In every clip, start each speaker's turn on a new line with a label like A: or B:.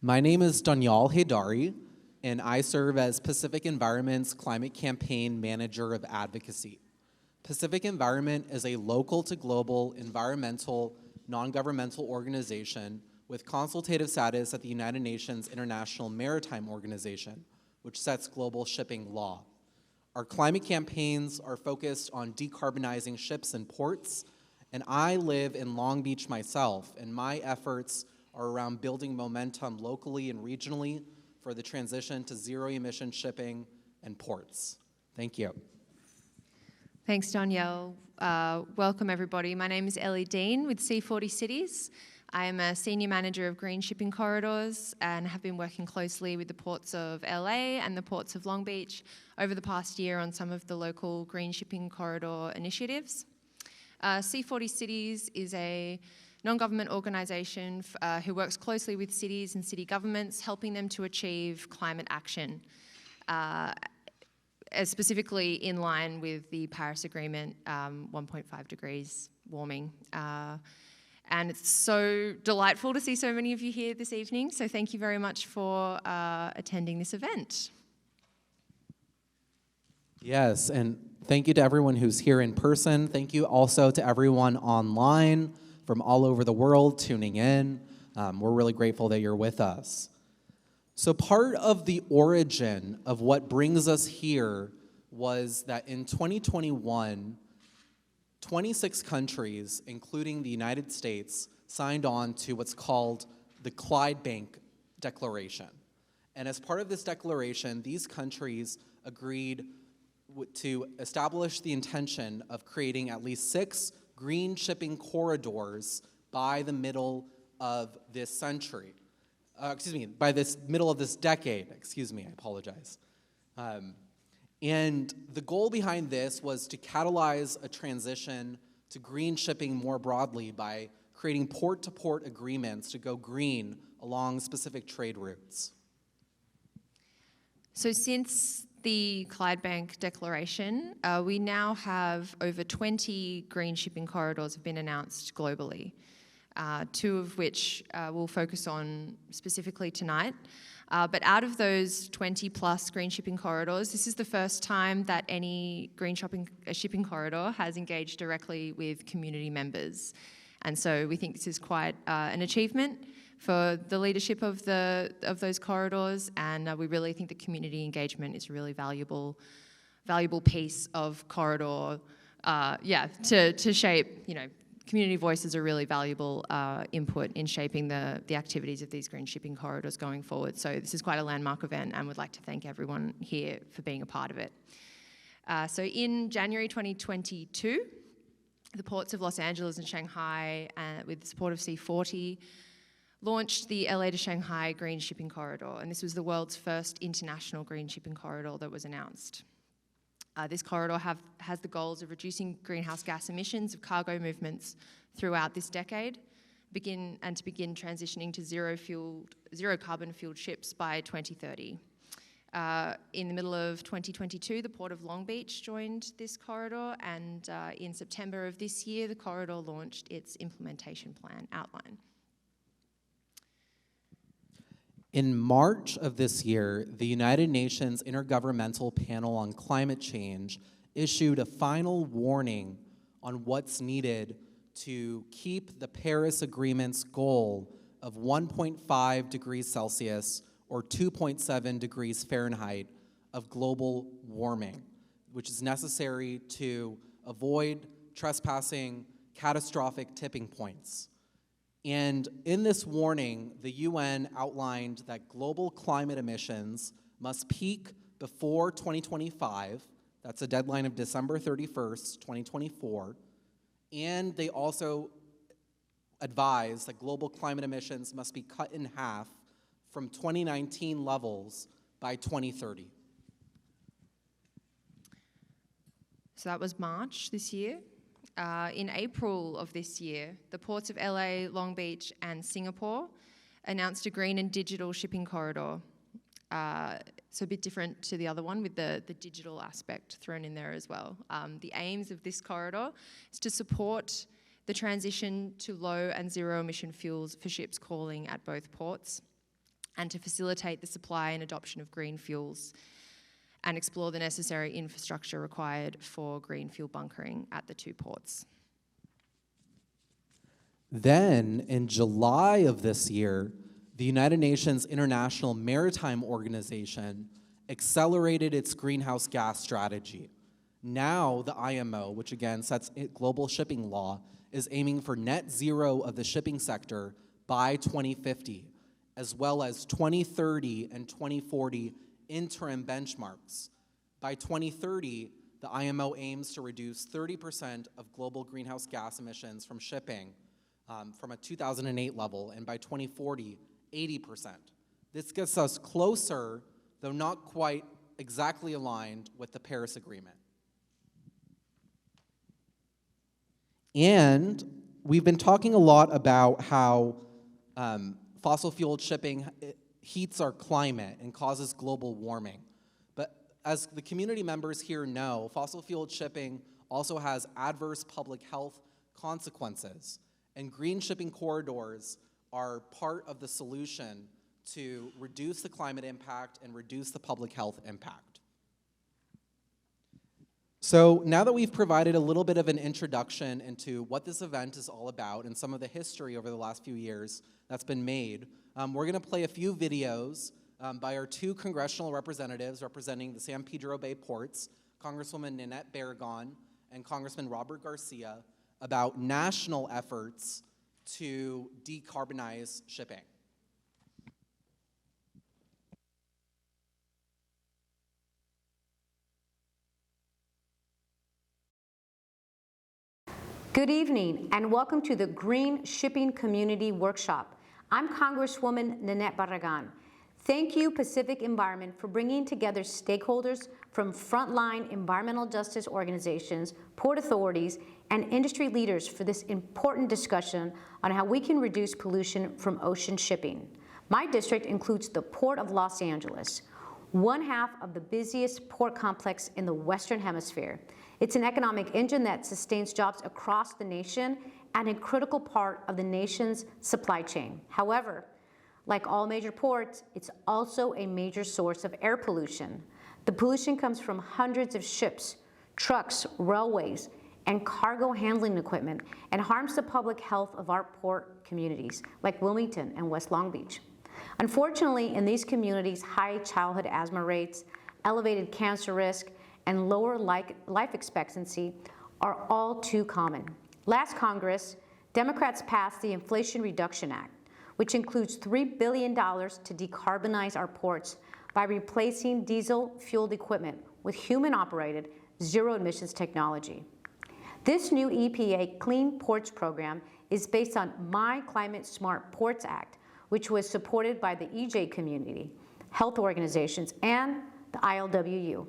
A: My name is Danyal Haydari, and I serve as Pacific Environment's Climate Campaign Manager of Advocacy. Pacific Environment is a local to global environmental, non-governmental organization with consultative status at the United Nations International Maritime Organization, which sets global shipping law. Our climate campaigns are focused on decarbonizing ships and ports, and I live in Long Beach myself, and my efforts are around building momentum locally and regionally for the transition to zero-emission shipping and ports. Thank you.
B: Thanks, Danielle. Welcome, everybody. My name is Ellie Dean with C40 Cities. I am a Senior Manager of Green Shipping Corridors and have been working closely with the ports of LA and the ports of Long Beach over the past year on some of the local Green Shipping Corridor initiatives. C40 Cities is a non-government organisation who works closely with cities and city governments, helping them to achieve climate action, specifically in line with the Paris Agreement, 1.5 degrees warming. And it's so delightful to see so many of you here this evening, so thank you very much for attending this event.
A: Yes, and thank you to everyone who's here in person. Thank you also to everyone online from all over the world tuning in. We're really grateful that you're with us. So part of the origin of what brings us here was that in 2021, 26 countries, including the United States, signed on to what's called the Clydebank Declaration. And as part of this declaration, these countries agreed to establish the intention of creating at least 6 green shipping corridors by the middle of this century. By this middle of this decade, I apologize. And the goal behind this was to catalyze a transition to green shipping more broadly by creating port-to-port agreements to go green along specific trade routes.
B: So since the Clydebank Declaration, we now have over 20 green shipping corridors have been announced globally, 2 of which we'll focus on specifically tonight. But out of those 20 plus green shipping corridors, this is the first time that any green shipping corridor has engaged directly with community members. And so we think this is quite an achievement for the leadership of those corridors, and we really think that community engagement is a really valuable piece of corridor, to shape, community voices are really valuable input in shaping the activities of these green shipping corridors going forward. So this is quite a landmark event, and would like to thank everyone here for being a part of it. So in January 2022, the ports of Los Angeles and Shanghai, with the support of C40, launched the LA to Shanghai Green Shipping Corridor, and this was the world's first international green shipping corridor that was announced. This corridor has the goals of reducing greenhouse gas emissions of cargo movements throughout this decade, begin transitioning to zero carbon fueled ships by 2030. In the middle of 2022, the Port of Long Beach joined this corridor, and in September of this year, the corridor launched its implementation plan outline.
A: In March of this year, the United Nations Intergovernmental Panel on Climate Change issued a final warning on what's needed to keep the Paris Agreement's goal of 1.5 degrees Celsius or 2.7 degrees Fahrenheit of global warming, which is necessary to avoid trespassing catastrophic tipping points. And in this warning, the UN outlined that global climate emissions must peak before 2025. That's a deadline of December 31st, 2024. And they also advised that global climate emissions must be cut in half from 2019 levels by 2030.
B: So that was March this year. In April of this year, the ports of LA, Long Beach, and Singapore announced a green and digital shipping corridor. So a bit different to the other one with the digital aspect thrown in there as well. The aims of this corridor is to support the transition to low and zero emission fuels for ships calling at both ports, and to facilitate the supply and adoption of green fuels and explore the necessary infrastructure required for green fuel bunkering at the two ports.
A: Then, in July of this year, the United Nations International Maritime Organization accelerated its greenhouse gas strategy. Now, the IMO, which again sets global shipping law, is aiming for net zero of the shipping sector by 2050, as well as 2030 and 2040 interim benchmarks. By 2030, the IMO aims to reduce 30% of global greenhouse gas emissions from shipping from a 2008 level, and by 2040, 80%. This gets us closer, though not quite exactly aligned with the Paris Agreement. And we've been talking a lot about how fossil fuel shipping heats our climate and causes global warming. But as the community members here know, fossil fuel shipping also has adverse public health consequences. And green shipping corridors are part of the solution to reduce the climate impact and reduce the public health impact. So now that we've provided a little bit of an introduction into what this event is all about and some of the history over the last few years that's been made, we're going to play a few videos by our two congressional representatives representing the San Pedro Bay ports, Congresswoman Nanette Barragán and Congressman Robert Garcia, about national efforts to decarbonize shipping.
C: Good evening and welcome to the Green Shipping Community Workshop. I'm Congresswoman Nanette Barragán. Thank you, Pacific Environment, for bringing together stakeholders from frontline environmental justice organizations, port authorities, and industry leaders for this important discussion on how we can reduce pollution from ocean shipping. My district includes the Port of Los Angeles, one half of the busiest port complex in the Western Hemisphere. It's an economic engine that sustains jobs across the nation and a critical part of the nation's supply chain. However, like all major ports, it's also a major source of air pollution. The pollution comes from hundreds of ships, trucks, railways, and cargo handling equipment, and harms the public health of our port communities, like Wilmington and West Long Beach. Unfortunately, in these communities, high childhood asthma rates, elevated cancer risk, and lower life expectancy are all too common. Last Congress, Democrats passed the Inflation Reduction Act, which includes $3 billion to decarbonize our ports by replacing diesel-fueled equipment with human-operated, zero-emissions technology. This new EPA Clean Ports program is based on My Climate Smart Ports Act, which was supported by the EJ community, health organizations, and the ILWU.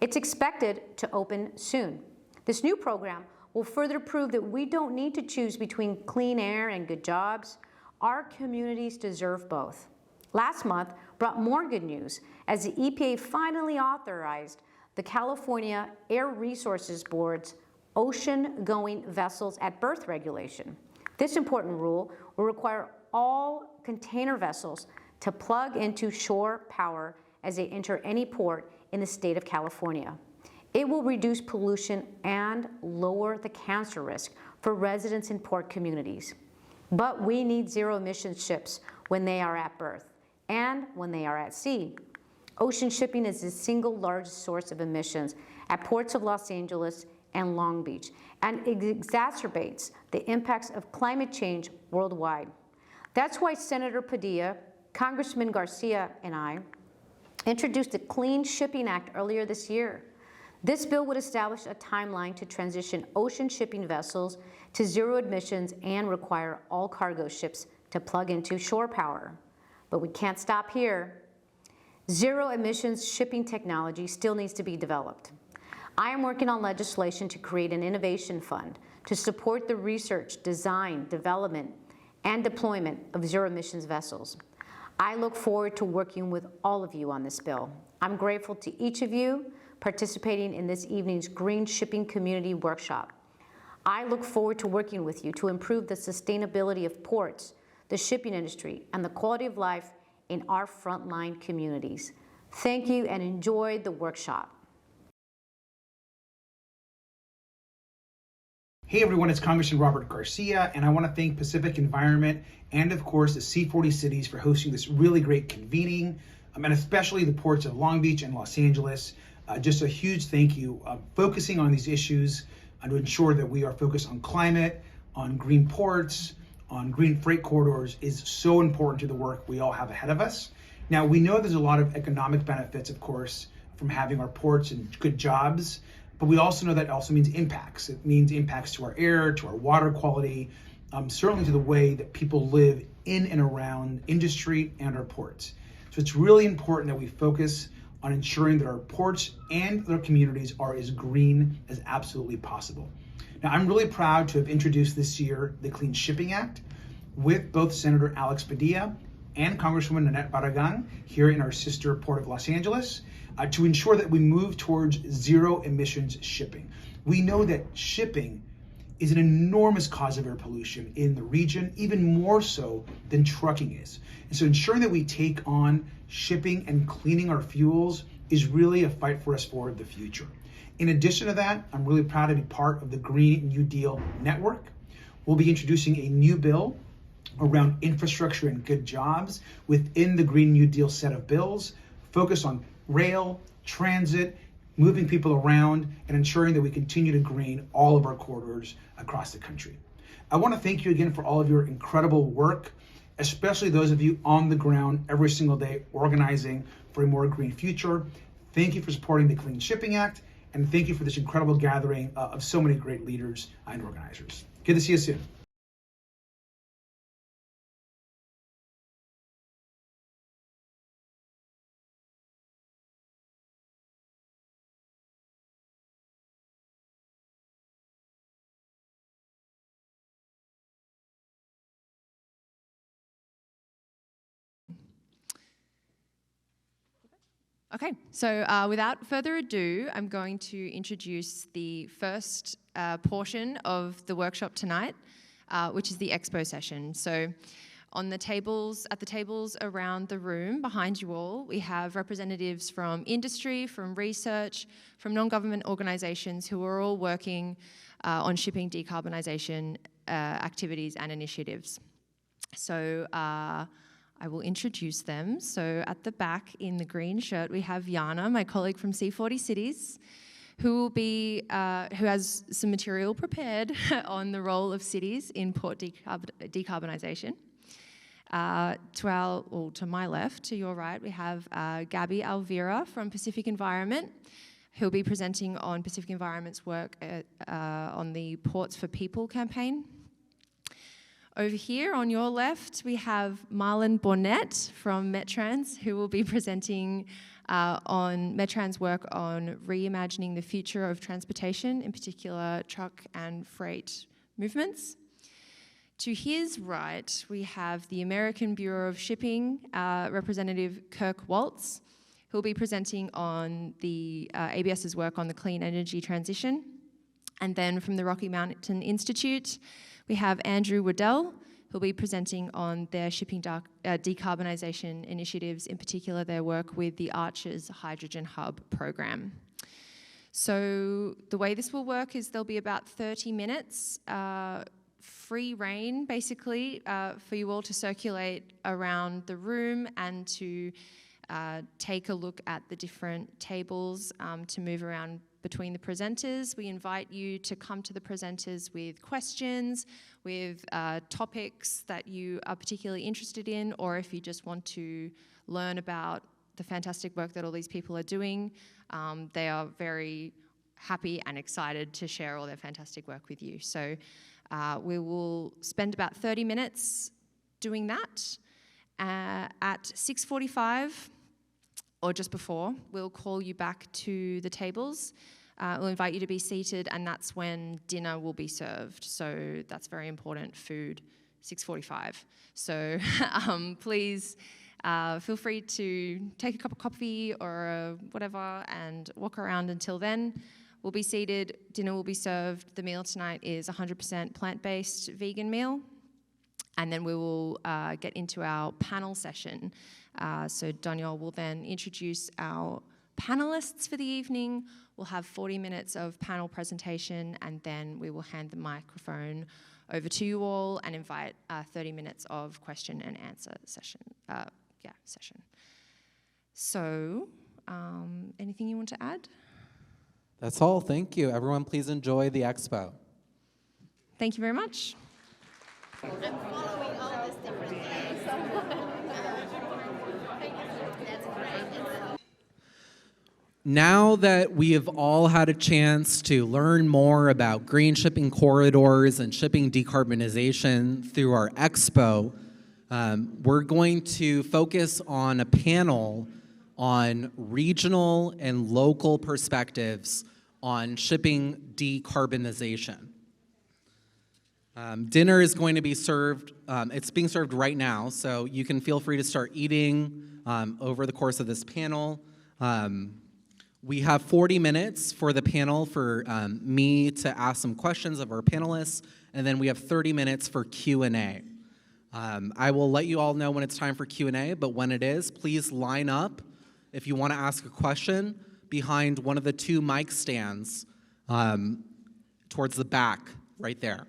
C: It's expected to open soon. This new program will further prove that we don't need to choose between clean air and good jobs. Our communities deserve both. Last month brought more good news as the EPA finally authorized the California Air Resources Board's ocean-going vessels at berth regulation. This important rule will require all container vessels to plug into shore power as they enter any port in the state of California. It will reduce pollution and lower the cancer risk for residents in port communities. But we need zero-emission ships when they are at berth and when they are at sea. Ocean shipping is the single largest source of emissions at ports of Los Angeles and Long Beach, and it exacerbates the impacts of climate change worldwide. That's why Senator Padilla, Congressman Garcia, and I introduced the Clean Shipping Act earlier this year. This bill would establish a timeline to transition ocean shipping vessels to zero emissions and require all cargo ships to plug into shore power. But we can't stop here. Zero emissions shipping technology still needs to be developed. I am working on legislation to create an innovation fund to support the research, design, development, and deployment of zero emissions vessels. I look forward to working with all of you on this bill. I'm grateful to each of you participating in this evening's Green Shipping Community Workshop. I look forward to working with you to improve the sustainability of ports, the shipping industry, and the quality of life in our frontline communities. Thank you and enjoy the workshop.
D: Hey everyone, it's Congressman Robert Garcia, and I want to thank Pacific Environment and of course the C40 Cities for hosting this really great convening, and especially the ports of Long Beach and Los Angeles. Just a huge thank you. Focusing on these issues to ensure that we are focused on climate, on green ports, on green freight corridors is so important to the work we all have ahead of us. Now, we know there's a lot of economic benefits, of course, from having our ports and good jobs, but we also know that also means impacts. It means impacts to our air, to our water quality, certainly to the way that people live in and around industry and our ports. So it's really important that we focus on ensuring that our ports and their communities are as green as absolutely possible. Now, I'm really proud to have introduced this year the Clean Shipping Act with both Senator Alex Padilla and Congresswoman Nanette Barragan here in our sister Port of Los Angeles to ensure that we move towards zero emissions shipping. We know that shipping is an enormous cause of air pollution in the region, even more so than trucking is. And so ensuring that we take on shipping and cleaning our fuels is really a fight for us for the future. In addition to that, I'm really proud to be part of the Green New Deal network. We'll be introducing a new bill around infrastructure and good jobs within the Green New Deal set of bills, focused on rail, transit, moving people around, and ensuring that we continue to green all of our corridors across the country. I want to thank you again for all of your incredible work, especially those of you on the ground every single day organizing for a more green future. Thank you for supporting the Clean Shipping Act, and thank you for this incredible gathering of so many great leaders and organizers. Good to see you soon.
B: Okay, so without further ado, I'm going to introduce the first portion of the workshop tonight, which is the expo session. So on the tables, at the tables around the room behind you all, we have representatives from industry, from research, from non-government organizations who are all working on shipping decarbonization activities and initiatives. So I will introduce them. So at the back in the green shirt, we have Yana, my colleague from C40 Cities, who has some material prepared on the role of cities in port decarbonization. To my left, to your right, we have Gabby Alvira from Pacific Environment, who'll be presenting on Pacific Environment's work on the Ports for People campaign. Over here on your left, we have Marlon Bonnet from METRANS, who will be presenting on METRANS' work on reimagining the future of transportation, in particular truck and freight movements. To his right, we have the American Bureau of Shipping Representative Kirk Waltz, who will be presenting on the ABS's work on the clean energy transition. And then from the Rocky Mountain Institute, we have Andrew Waddell, who'll be presenting on their shipping decarbonization initiatives, in particular their work with the Arches Hydrogen Hub program. So the way this will work is there'll be about 30 minutes, free reign basically, for you all to circulate around the room and to take a look at the different tables, to move around between the presenters. We invite you to come to the presenters with questions, with topics that you are particularly interested in, or if you just want to learn about the fantastic work that all these people are doing. They are very happy and excited to share all their fantastic work with you. So we will spend about 30 minutes doing that. At 6:45, or just before, we'll call you back to the tables. We'll invite you to be seated, and that's when dinner will be served. So that's very important, food, 6:45. So please feel free to take a cup of coffee or whatever and walk around until then. We'll be seated, dinner will be served. The meal tonight is 100% plant-based vegan meal. And then we will get into our panel session. So Danielle will then introduce our panelists for the evening. We'll have 40 minutes of panel presentation, and then we will hand the microphone over to you all and invite 30 minutes of question and answer session. So, anything you want to add?
A: That's all. Thank you. Everyone, please enjoy the expo.
B: Thank you very much.
E: I'm following all these different things. That's great.
A: Now that we have all had a chance to learn more about green shipping corridors and shipping decarbonization through our expo, we're going to focus on a panel on regional and local perspectives on shipping decarbonization. Dinner is going to be served, it's being served right now, so you can feel free to start eating over the course of this panel. We have 40 minutes for the panel for me to ask some questions of our panelists, and then we have 30 minutes for Q&A. I will let you all know when it's time for Q&A, but when it is, please line up if you want to ask a question behind one of the two mic stands towards the back, right there.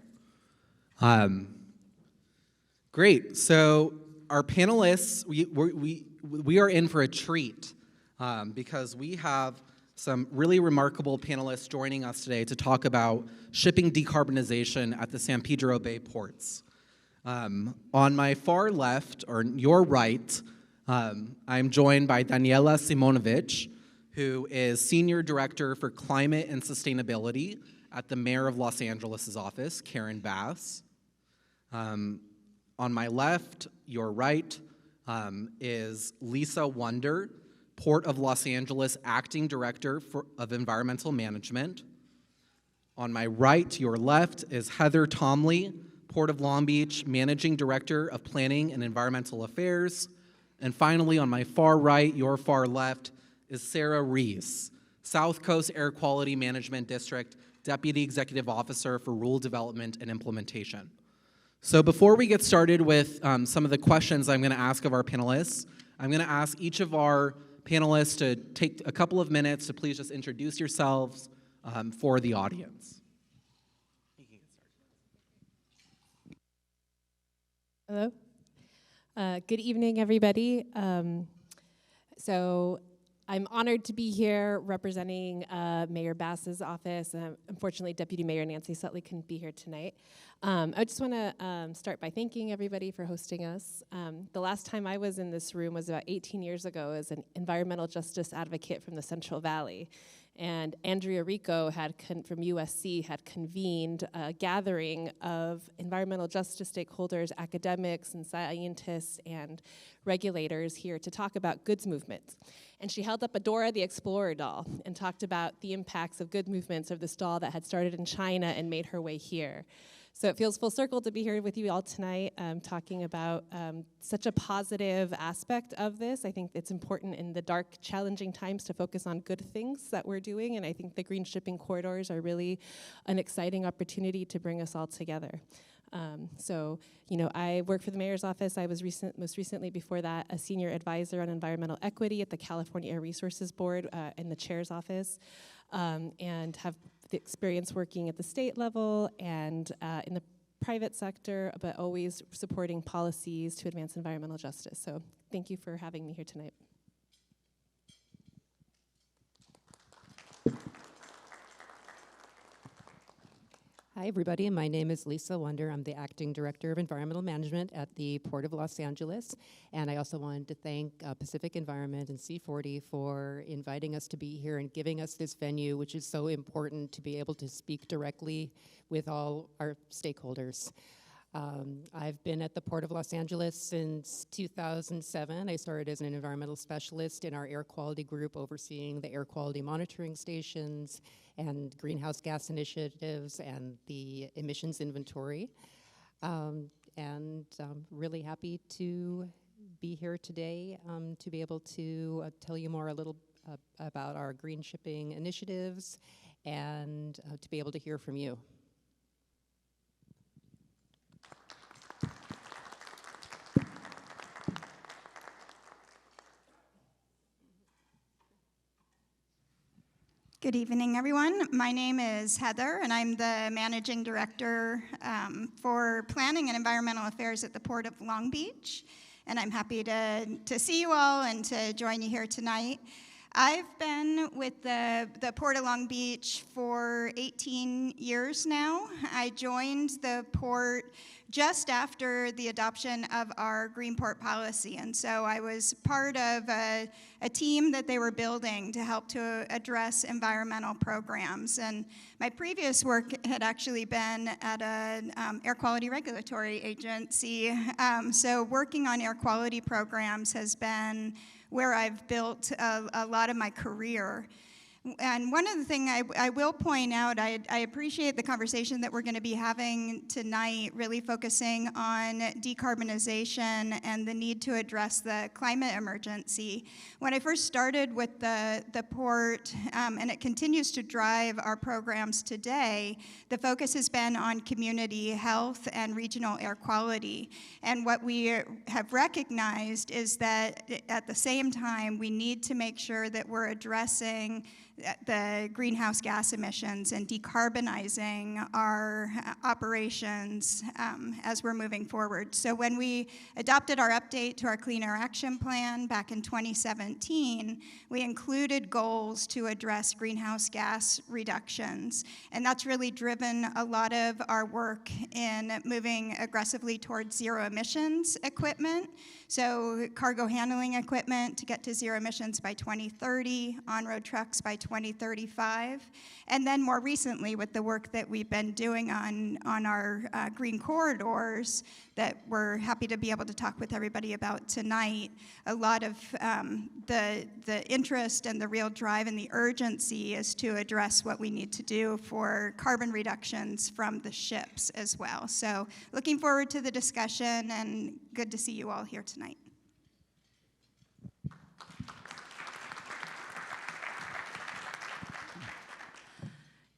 A: Great. So our panelists, we are in for a treat because we have some really remarkable panelists joining us today to talk about shipping decarbonization at the San Pedro Bay ports. On my far left, or your right, I'm joined by Daniela Simonovic, who is Senior Director for Climate and Sustainability at the Mayor of Los Angeles' office, Karen Bass. On my left, your right, is Lisa Wunder, Port of Los Angeles Acting Director of Environmental Management. On my right, your left, is Heather Tomley, Port of Long Beach Managing Director of Planning and Environmental Affairs. And finally, on my far right, your far left, is Sarah Reese, South Coast Air Quality Management District Deputy Executive Officer for Rural Development and Implementation. So before we get started with some of the questions I'm going to ask of our panelists, I'm going to ask each of our panelists to take a couple of minutes to please just introduce yourselves for the audience.
F: Hello. Good evening, everybody. So I'm honored to be here representing Mayor Bass's office. Unfortunately, Deputy Mayor Nancy Sutley couldn't be here tonight. I just want to start by thanking everybody for hosting us. The last time I was in this room was about 18 years ago as an environmental justice advocate from the Central Valley. And Andrea Rico from USC had convened a gathering of environmental justice stakeholders, academics and scientists and regulators here to talk about goods movements. And she held up a Dora the Explorer doll and talked about the impacts of good movements of this doll that had started in China and made her way here. So it feels full circle to be here with you all tonight talking about such a positive aspect of this. I think it's important in the dark, challenging times to focus on good things that we're doing, and I think the green shipping corridors are really an exciting opportunity to bring us all together. I work for the mayor's office. I was most recently before that a senior advisor on environmental equity at the California Air Resources Board in the chair's office, and have the experience working at the state level and in the private sector, but always supporting policies to advance environmental justice. So thank you for having me here tonight.
G: Hi, everybody. My name is Lisa Wunder. I'm the Acting Director of Environmental Management at the Port of Los Angeles. And I also wanted to thank Pacific Environment and C40 for inviting us to be here and giving us this venue, which is so important to be able to speak directly with all our stakeholders. I've been at the Port of Los Angeles since 2007. I started as an environmental specialist in our air quality group, overseeing the air quality monitoring stations and greenhouse gas initiatives and the emissions inventory. And I'm really happy to be here today to be able to tell you more a little about our green shipping initiatives and to be able to hear from you.
E: Good evening, everyone. My name is Heather, and I'm the Managing Director for Planning and Environmental Affairs at the Port of Long Beach. And I'm happy to see you all and to join you here tonight. I've been with the Port of Long Beach for 18 years now. I joined the port just after the adoption of our Green Port policy, and so I was part of a team that they were building to help to address environmental programs. And my previous work had actually been at an air quality regulatory agency, so working on air quality programs has been where I've built a lot of my career. And one of the things I will point out, I appreciate the conversation that we're going to be having tonight, really focusing on decarbonization and the need to address the climate emergency. When I first started with the port, and it continues to drive our programs today, the focus has been on community health and regional air quality. And what we have recognized is that at the same time, we need to make sure that we're addressing the greenhouse gas emissions and decarbonizing our operations as we're moving forward. So when we adopted our update to our Clean Air Action Plan back in 2017, we included goals to address greenhouse gas reductions. And that's really driven a lot of our work in moving aggressively towards zero emissions equipment. So cargo handling equipment to get to zero emissions by 2030, on-road trucks by 2035, and then more recently with the work that we've been doing on our green corridors that we're happy to be able to talk with everybody about tonight. A lot of the interest and the real drive and the urgency is to address what we need to do for carbon reductions from the ships as well. So looking forward to the discussion, and good to see you all here tonight.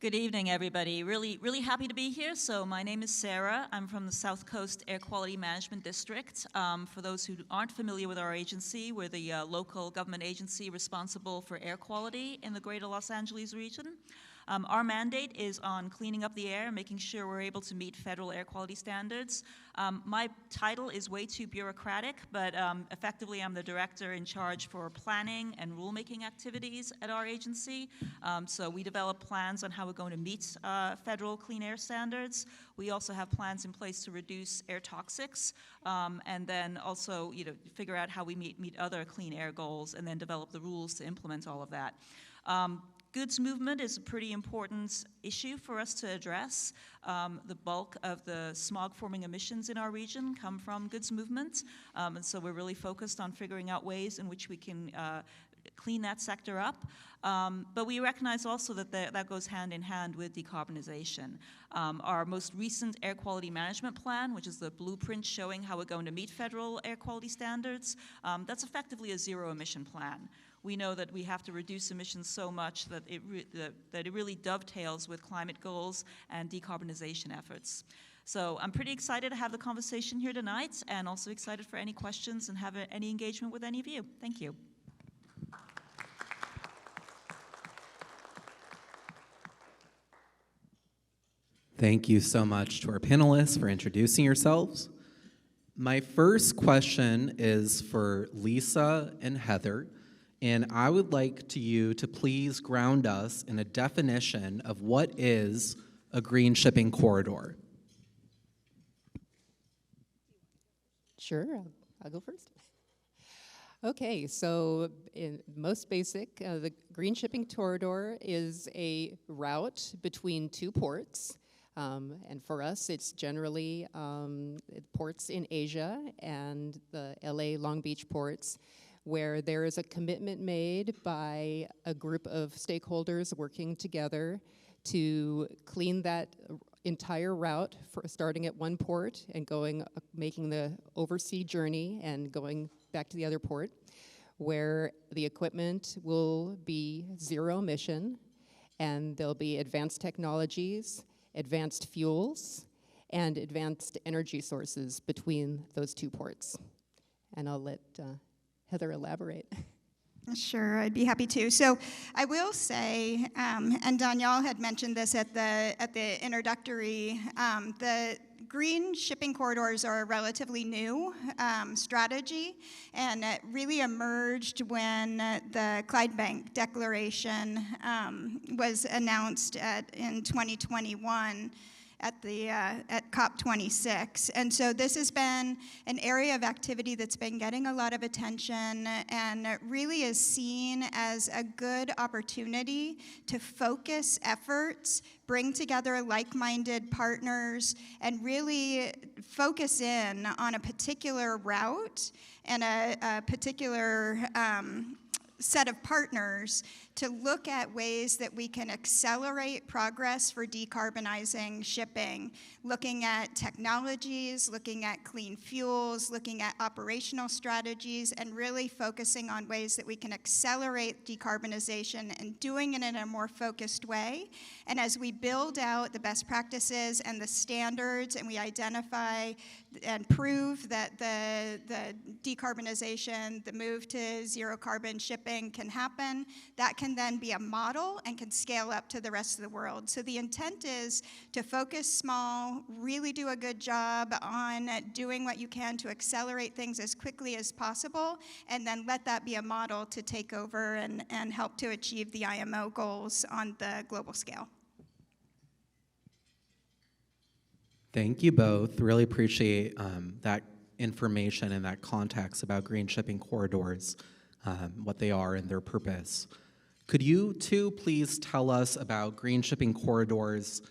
H: Good evening, everybody. Really happy to be here. So my name is Sarah. I'm from the South Coast Air Quality Management District. For those who aren't familiar with our agency, we're the local government agency responsible for air quality in the greater Los Angeles region. Our mandate is on cleaning up the air, making sure we're able to meet federal air quality standards. My title is way too bureaucratic, but effectively I'm the director in charge for planning and rulemaking activities at our agency. So we develop plans on how we're going to meet federal clean air standards. We also have plans in place to reduce air toxics, and then also figure out how we meet other clean air goals, and then develop the rules to implement all of that. Goods movement is a pretty important issue for us to address. The bulk of the smog-forming emissions in our region come from goods movement, and so we're really focused on figuring out ways in which we can clean that sector up. But we recognize also that that goes hand in hand with decarbonization. Our most recent air quality management plan, which is the blueprint showing how we're going to meet federal air quality standards, that's effectively a zero-emission plan. We know that we have to reduce emissions so much that it really dovetails with climate goals and decarbonization efforts. So I'm pretty excited to have the conversation here tonight, and also excited for any questions and have any engagement with any of you. Thank you.
A: Thank you so much to our panelists for introducing yourselves. My first question is for Lisa and Heather. And I would like you to please ground us in a definition of what is a green shipping corridor.
G: Sure, I'll go first. Okay, so in most basic, the green shipping corridor is a route between two ports. And for us, it's generally ports in Asia and the LA Long Beach ports, where there is a commitment made by a group of stakeholders working together to clean that entire route, starting at one port and making the overseas journey and going back to the other port, where the equipment will be zero emission, and there'll be advanced technologies, advanced fuels, and advanced energy sources between those two ports. And I'll let Heather elaborate.
E: Sure, I'd be happy to. So I will say, and Danielle had mentioned this at the introductory, the green shipping corridors are a relatively new strategy, and it really emerged when the Clydebank Declaration was announced in 2021. At COP26. And so this has been an area of activity that's been getting a lot of attention and really is seen as a good opportunity to focus efforts, bring together like-minded partners, and really focus in on a particular route and a particular set of partners to look at ways that we can accelerate progress for decarbonizing shipping, looking at technologies, looking at clean fuels, looking at operational strategies, and really focusing on ways that we can accelerate decarbonization and doing it in a more focused way. And as we build out the best practices and the standards, and we identify and prove that the decarbonization, the move to zero carbon shipping can happen, that can then be a model and can scale up to the rest of the world. So the intent is to focus small, really do a good job on doing what you can to accelerate things as quickly as possible, and then let that be a model to take over and help to achieve the IMO goals on the global scale.
A: Thank you both. Really appreciate that information and that context about green shipping corridors, what they are and their purpose. Could you two please tell us about green shipping corridors,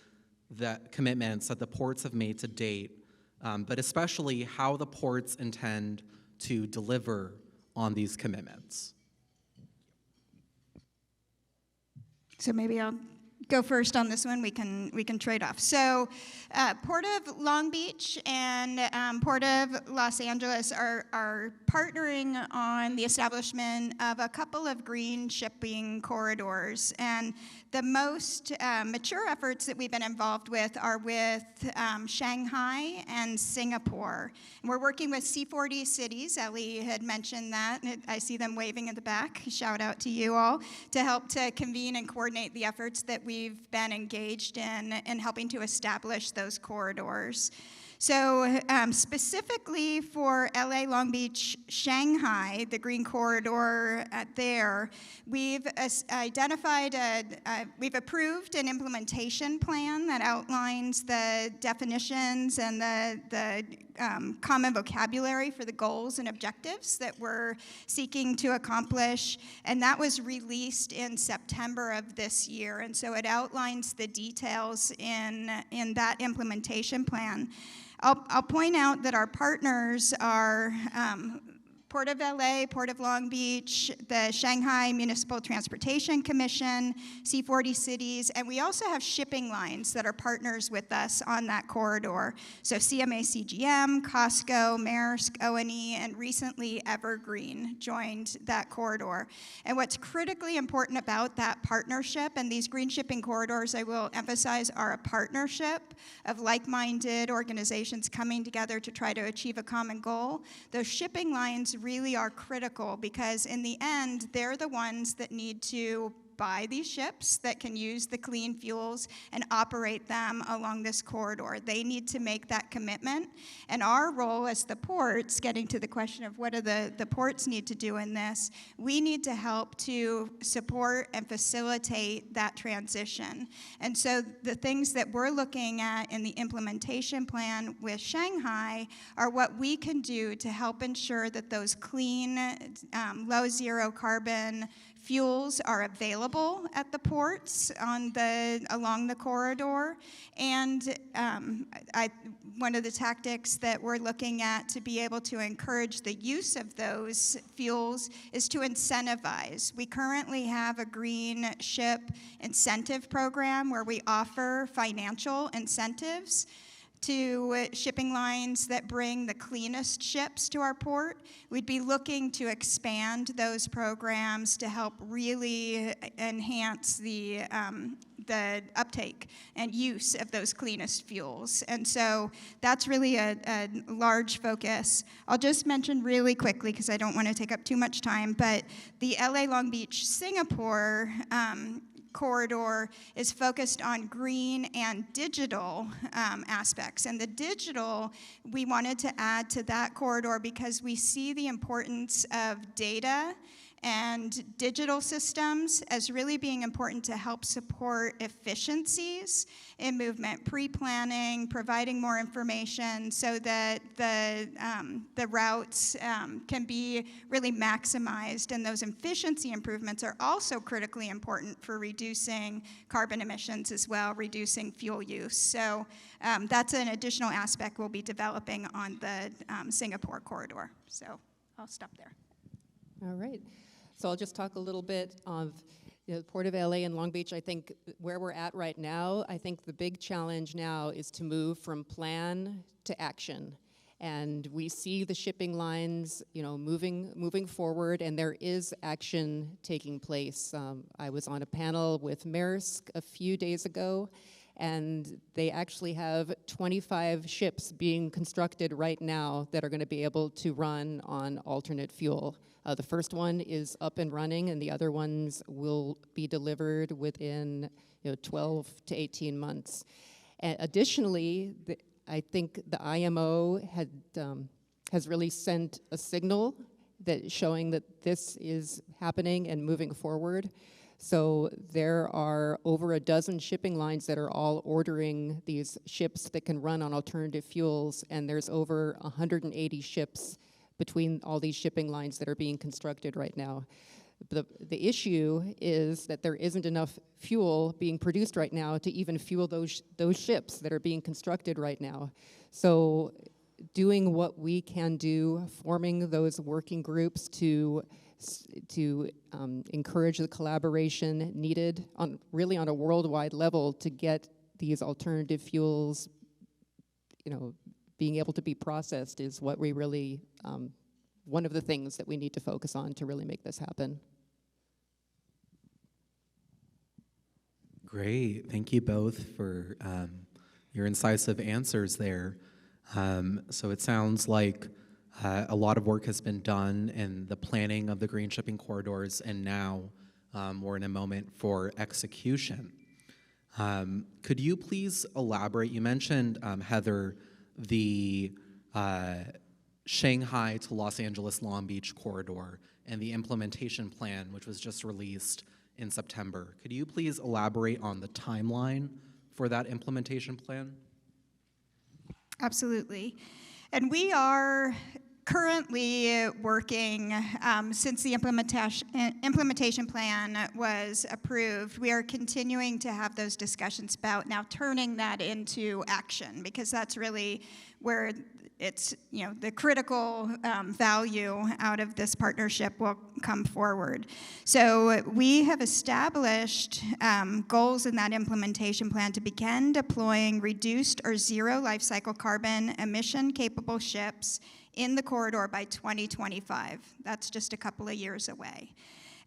A: that commitments that the ports have made to date, but especially how the ports intend to deliver on these commitments?
E: So maybe I'll go first on this one. We can trade off. So Port of Long Beach and Port of Los Angeles are partnering on the establishment of a couple of green shipping corridors. And the most mature efforts that we've been involved with are with Shanghai and Singapore. And we're working with C40 Cities. Ellie had mentioned that. I see them waving at the back. Shout out to you all to help to convene and coordinate the efforts that we've been engaged in helping to establish those corridors. So specifically for LA, Long Beach, Shanghai, the green corridor there, we've identified, we've approved an implementation plan that outlines the definitions and the common vocabulary for the goals and objectives that we're seeking to accomplish, and that was released in September of this year. And so it outlines the details in that implementation plan. I'll point out that our partners are Port of LA, Port of Long Beach, the Shanghai Municipal Transportation Commission, C40 Cities, and we also have shipping lines that are partners with us on that corridor. So CMA CGM, Costco, Maersk, O&E, and recently Evergreen joined that corridor. And what's critically important about that partnership, and these green shipping corridors, I will emphasize, are a partnership of like-minded organizations coming together to try to achieve a common goal. Those shipping lines really are critical because in the end, they're the ones that need to buy these ships that can use the clean fuels and operate them along this corridor. They need to make that commitment. And our role as the ports, getting to the question of what do the ports need to do in this, we need to help to support and facilitate that transition. And so the things that we're looking at in the implementation plan with Shanghai are what we can do to help ensure that those clean, low zero carbon fuels are available at the ports along the corridor. And one of the tactics that we're looking at to be able to encourage the use of those fuels is to incentivize. We currently have a green ship incentive program where we offer financial incentives to shipping lines that bring the cleanest ships to our port. We'd be looking to expand those programs to help really enhance the uptake and use of those cleanest fuels. And so that's really a large focus. I'll just mention really quickly, because I don't want to take up too much time, but the LA Long Beach Singapore corridor is focused on green and digital aspects. And the digital, we wanted to add to that corridor because we see the importance of data and digital systems as really being important to help support efficiencies in movement pre-planning, providing more information so that the routes can be really maximized. And those efficiency improvements are also critically important for reducing carbon emissions as well, reducing fuel use. So that's an additional aspect we'll be developing on the Singapore corridor. So I'll stop there.
G: All right. So I'll just talk a little bit of the Port of LA and Long Beach. I think where we're at right now, I think the big challenge now is to move from plan to action. And we see the shipping lines, moving forward, and there is action taking place. I was on a panel with Maersk a few days ago, and they actually have 25 ships being constructed right now that are going to be able to run on alternate fuel. The first one is up and running, and the other ones will be delivered within 12 to 18 months. And additionally, I think the IMO has really sent a signal that showing that this is happening and moving forward. So there are over a dozen shipping lines that are all ordering these ships that can run on alternative fuels, and there's over 180 ships between all these shipping lines that are being constructed right now. The issue is that there isn't enough fuel being produced right now to even fuel those ships that are being constructed right now. So doing what we can do, forming those working groups to encourage the collaboration needed really on a worldwide level to get these alternative fuels, being able to be processed is what we really, one of the things that we need to focus on to really make this happen.
A: Great, thank you both for your incisive answers there. So it sounds like a lot of work has been done in the planning of the green shipping corridors, and now we're in a moment for execution. Could you please elaborate? You mentioned, Heather, the Shanghai to Los Angeles Long Beach corridor and the implementation plan, which was just released in September. Could you please elaborate on the timeline for that implementation plan?
E: Absolutely. And we are currently working, since the implementation plan was approved, we are continuing to have those discussions about now turning that into action, because that's really where it's, the critical value out of this partnership will come forward. So we have established goals in that implementation plan to begin deploying reduced or zero life cycle carbon emission capable ships in the corridor by 2025. That's just a couple of years away.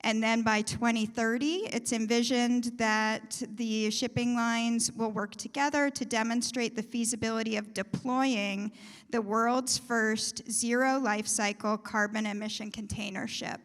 E: And then by 2030, it's envisioned that the shipping lines will work together to demonstrate the feasibility of deploying the world's first zero life cycle carbon emission container ship.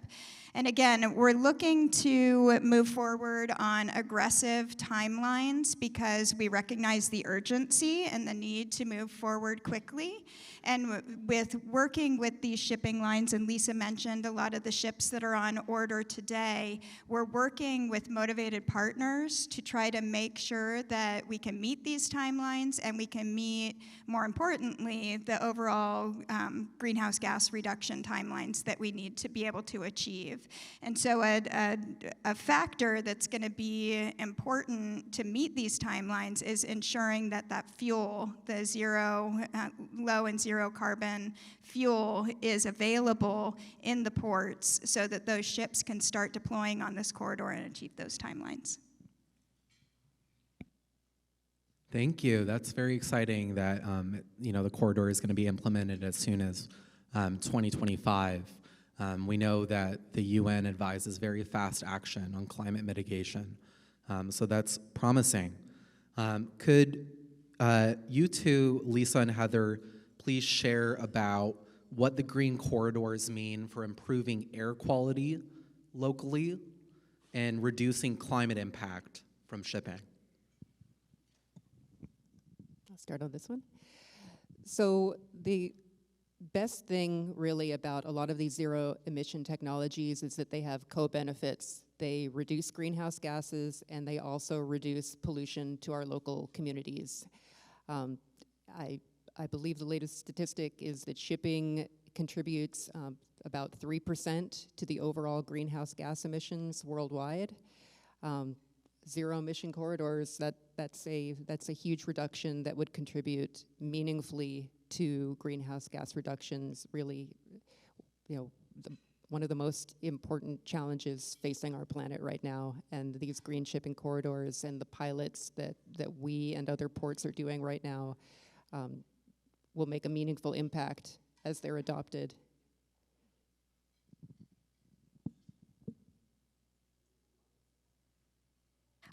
E: And again, we're looking to move forward on aggressive timelines because we recognize the urgency and the need to move forward quickly. And with working with these shipping lines, and Lisa mentioned a lot of the ships that are on order today, we're working with motivated partners to try to make sure that we can meet these timelines and we can meet, more importantly, the overall greenhouse gas reduction timelines that we need to be able to achieve. And so a factor that's going to be important to meet these timelines is ensuring that that fuel, the low and zero carbon fuel, is available in the ports so that those ships can start deploying on this corridor and achieve those timelines.
A: Thank you. That's very exciting that the corridor is going to be implemented as soon as 2025. We know that the UN advises very fast action on climate mitigation, so that's promising. Could you two, Lisa and Heather, please share about what the green corridors mean for improving air quality locally and reducing climate impact from shipping?
G: I'll start on this one. So the best thing really about a lot of these zero emission technologies is that they have co-benefits. They reduce greenhouse gases and they also reduce pollution to our local communities. I believe the latest statistic is that shipping contributes about 3% to the overall greenhouse gas emissions worldwide. Zero emission corridors, that's a huge reduction that would contribute meaningfully to greenhouse gas reductions. Really, one of the most important challenges facing our planet right now, and these green shipping corridors and the pilots that we and other ports are doing right now will make a meaningful impact as they're adopted.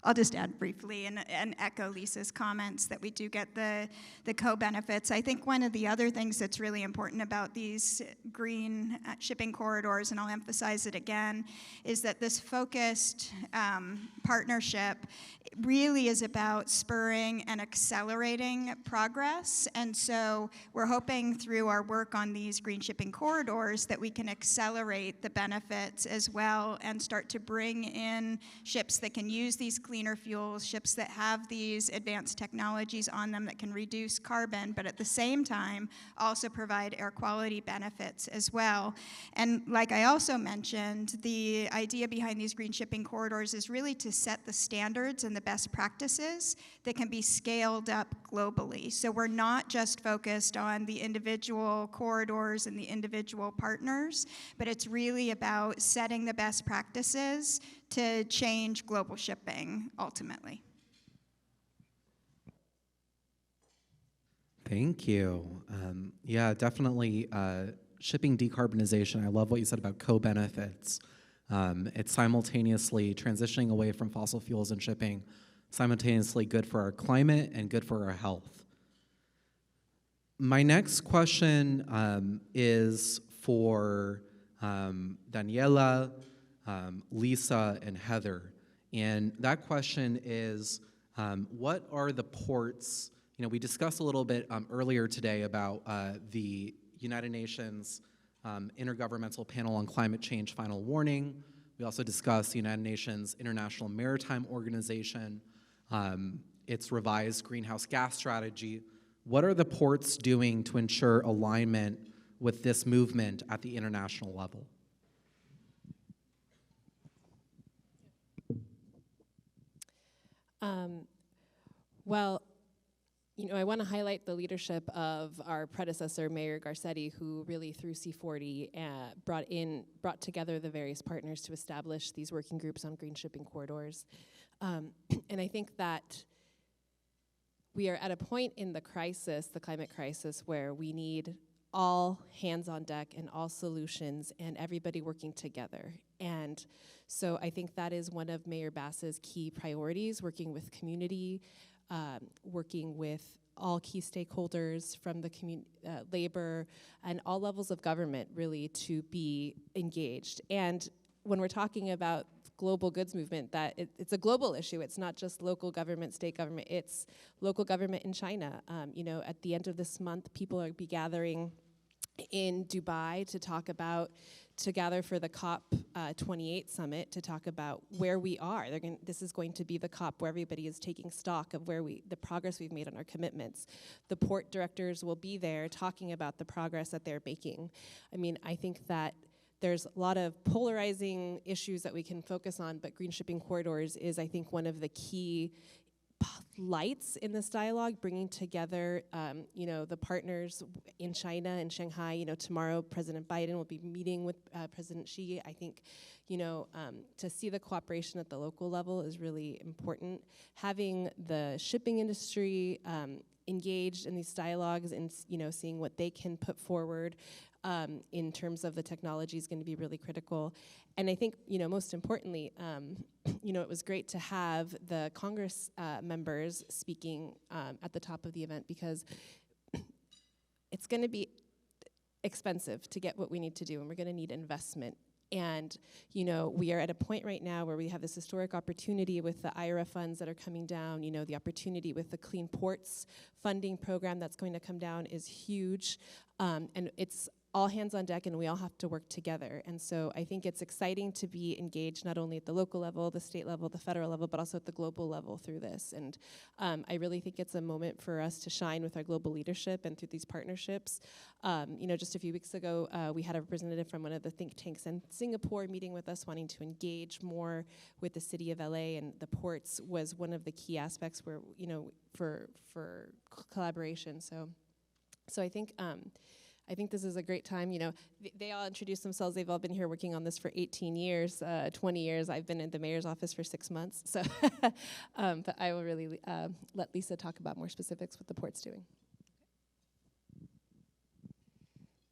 E: I'll just add briefly and echo Lisa's comments that we do get the co-benefits. I think one of the other things that's really important about these green shipping corridors, and I'll emphasize it again, is that this focused partnership really is about spurring and accelerating progress. And so we're hoping through our work on these green shipping corridors that we can accelerate the benefits as well and start to bring in ships that can use these cleaner fuels, ships that have these advanced technologies on them that can reduce carbon, but at the same time also provide air quality benefits as well. And like I also mentioned, the idea behind these green shipping corridors is really to set the standards and the best practices that can be scaled up globally. So we're not just focused on the individual corridors and the individual partners, but it's really about setting the best practices to change global shipping ultimately.
A: Thank you. Yeah, definitely shipping decarbonization. I love what you said about co-benefits. It's simultaneously transitioning away from fossil fuels and shipping, simultaneously good for our climate and good for our health. My next question is for Daniela, Lisa, and Heather. And that question is, what are the ports? We discussed a little bit earlier today about the United Nations Intergovernmental Panel on Climate Change final warning. We also discussed the United Nations International Maritime Organization, its revised greenhouse gas strategy. What are the ports doing to ensure alignment with this movement at the international level?
F: Well, I want to highlight the leadership of our predecessor, Mayor Garcetti, who really through C40 brought together the various partners to establish these working groups on green shipping corridors. And I think that we are at a point in the crisis, the climate crisis, where we need all hands on deck and all solutions and everybody working together. And so I think that is one of Mayor Bass's key priorities, working with community, working with all key stakeholders from the labor and all levels of government really to be engaged. And when we're talking about global goods movement, that it's a global issue. It's not just local government, state government, it's local government in China. At the end of this month, people are be gathering in Dubai to gather for the COP28 summit to talk about where we are. This is going to be the COP where everybody is taking stock of the progress we've made on our commitments. The port directors will be there talking about the progress that they're making. I think that there's a lot of polarizing issues that we can focus on, but green shipping corridors is, I think, one of the key lights in this dialogue, bringing together, the partners in China and Shanghai. Tomorrow President Biden will be meeting with President Xi. I think, to see the cooperation at the local level is really important. Having the shipping industry engaged in these dialogues and, seeing what they can put forward in terms of the technology is going to be really critical. And I think, most importantly, it was great to have the Congress members speaking at the top of the event, because it's going to be expensive to get what we need to do, and we're going to need investment. And, we are at a point right now where we have this historic opportunity with the IRA funds that are coming down. The opportunity with the Clean Ports funding program that's going to come down is huge. And it's all hands on deck, and we all have to work together. And so I think it's exciting to be engaged not only at the local level, the state level, the federal level, but also at the global level through this. And I really think it's a moment for us to shine with our global leadership and through these partnerships. Just a few weeks ago, we had a representative from one of the think tanks in Singapore meeting with us, wanting to engage more with the city of LA, and the ports was one of the key aspects where, for collaboration. So I think this is a great time. They all introduced themselves. They've all been here working on this for 18 years, 20 years. I've been in the mayor's office for 6 months. So, but I will really let Lisa talk about more specifics what the port's doing.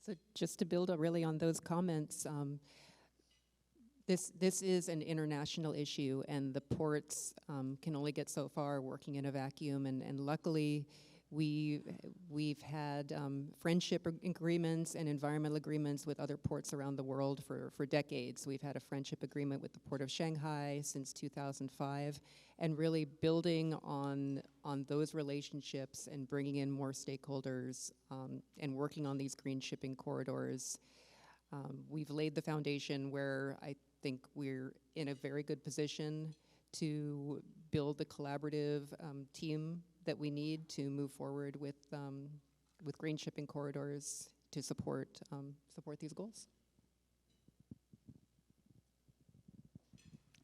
G: So just to build really on those comments, this is an international issue, and the ports can only get so far working in a vacuum. And luckily, we've had friendship agreements and environmental agreements with other ports around the world for decades. We've had a friendship agreement with the Port of Shanghai since 2005, and really building on those relationships and bringing in more stakeholders and working on these green shipping corridors. We've laid the foundation where I think we're in a very good position to build the collaborative team that we need to move forward with green shipping corridors to support these goals.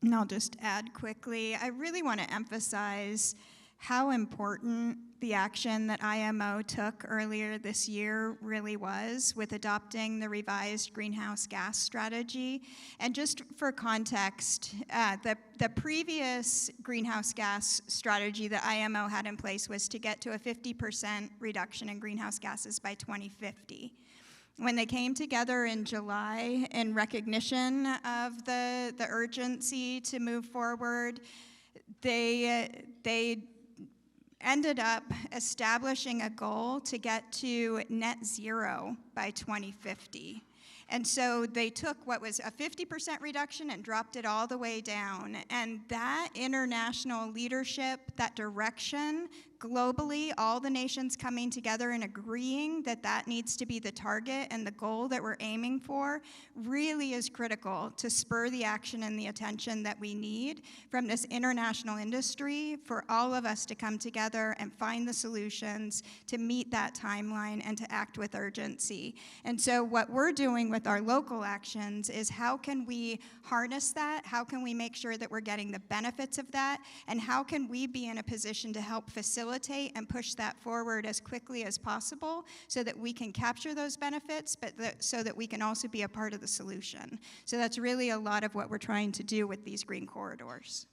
E: And I'll just add quickly, I really want to emphasize how important the action that IMO took earlier this year really was with adopting the revised greenhouse gas strategy. And just for context, the previous greenhouse gas strategy that IMO had in place was to get to a 50% reduction in greenhouse gases by 2050. When they came together in July in recognition of the urgency to move forward, they ended up establishing a goal to get to net zero by 2050. And so they took what was a 50% reduction and dropped it all the way down. And that international leadership, that direction, globally, all the nations coming together and agreeing that that needs to be the target and the goal that we're aiming for, really is critical to spur the action and the attention that we need from this international industry for all of us to come together and find the solutions to meet that timeline and to act with urgency. And so what we're doing with our local actions is how can we harness that? How can we make sure that we're getting the benefits of that? And how can we be in a position to help facilitate and push that forward as quickly as possible so that we can capture those benefits, but so that we can also be a part of the solution. So that's really a lot of what we're trying to do with these green corridors.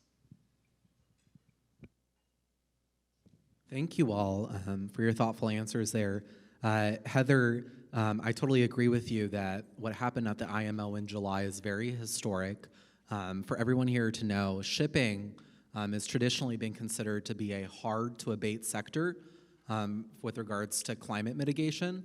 A: Thank you all for your thoughtful answers there. Heather, I totally agree with you that what happened at the IMO in July is very historic. For everyone here to know, shipping has traditionally been considered to be a hard-to-abate sector with regards to climate mitigation.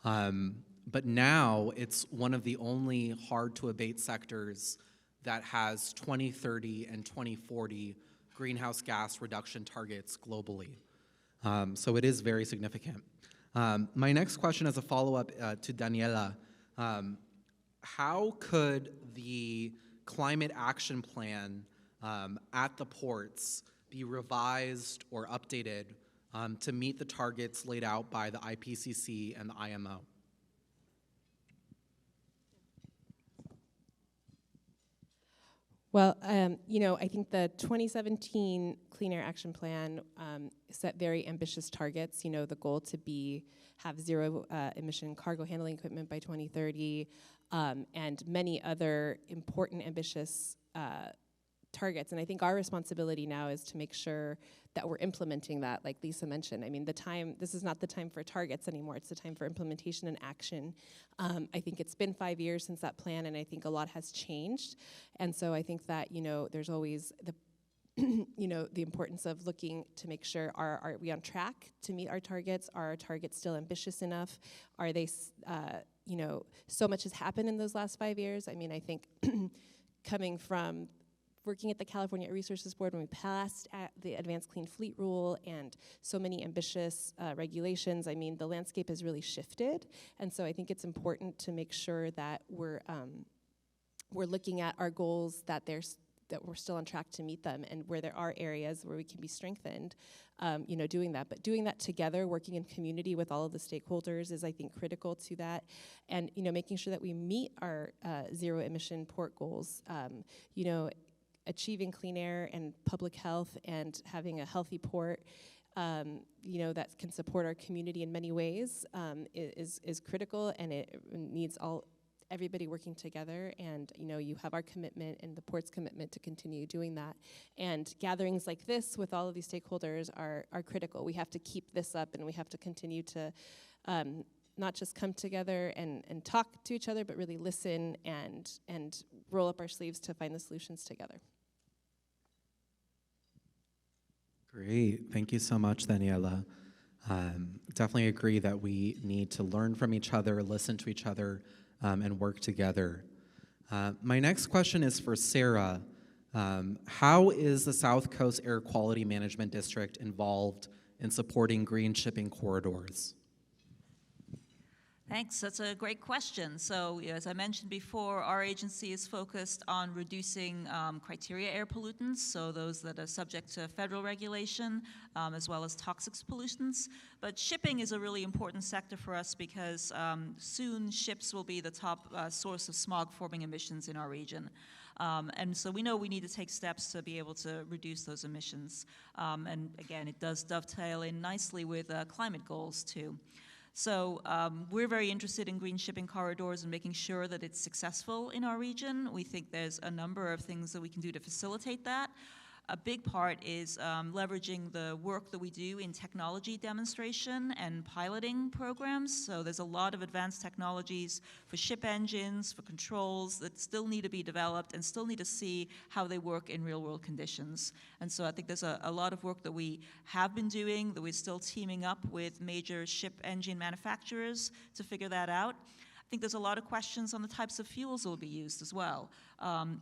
A: But now it's one of the only hard-to-abate sectors that has 2030 and 2040 greenhouse gas reduction targets globally. So it is very significant. My next question is a follow-up to Daniela. How could the climate action plan at the ports be revised or updated to meet the targets laid out by the IPCC and the IMO?
F: Well, I think the 2017 Clean Air Action Plan set very ambitious targets. The goal to have zero emission cargo handling equipment by 2030, and many other important, ambitious targets. And I think our responsibility now is to make sure that we're implementing that, like Lisa mentioned. I mean, this is not the time for targets anymore. It's the time for implementation and action. I think it's been 5 years since that plan, and I think a lot has changed. And so I think that, there's always the the importance of looking to make sure, are we on track to meet our targets? Are our targets still ambitious enough? Are they, so much has happened in those last 5 years. I mean, I think coming from working at the California Air Resources Board when we passed the Advanced Clean Fleet Rule and so many ambitious regulations, I mean, the landscape has really shifted. And so I think it's important to make sure that we're looking at our goals, that we're still on track to meet them, and where there are areas where we can be strengthened, doing that. But doing that together, working in community with all of the stakeholders is, I think, critical to that. And, making sure that we meet our zero emission port goals, achieving clean air and public health and having a healthy port, that can support our community in many ways, is critical, and it needs everybody working together. And you have our commitment and the port's commitment to continue doing that. And gatherings like this with all of these stakeholders are critical. We have to keep this up, and we have to continue to not just come together and talk to each other, but really listen and roll up our sleeves to find the solutions together.
A: Great. Thank you so much, Daniela. Definitely agree that we need to learn from each other, listen to each other, and work together. My next question is for Sarah. How is the South Coast Air Quality Management District involved in supporting green shipping corridors?
H: Thanks, that's a great question. So as I mentioned before, our agency is focused on reducing criteria air pollutants, so those that are subject to federal regulation, as well as toxic pollutants. But shipping is a really important sector for us because soon ships will be the top source of smog-forming emissions in our region. And so we know we need to take steps to be able to reduce those emissions. And again, it does dovetail in nicely with climate goals too. So we're very interested in green shipping corridors and making sure that it's successful in our region. We think there's a number of things that we can do to facilitate that. A big part is leveraging the work that we do in technology demonstration and piloting programs. So there's a lot of advanced technologies for ship engines, for controls that still need to be developed and still need to see how they work in real world conditions. And so I think there's a lot of work that we have been doing, that we're still teaming up with major ship engine manufacturers to figure that out. I think there's a lot of questions on the types of fuels that will be used as well.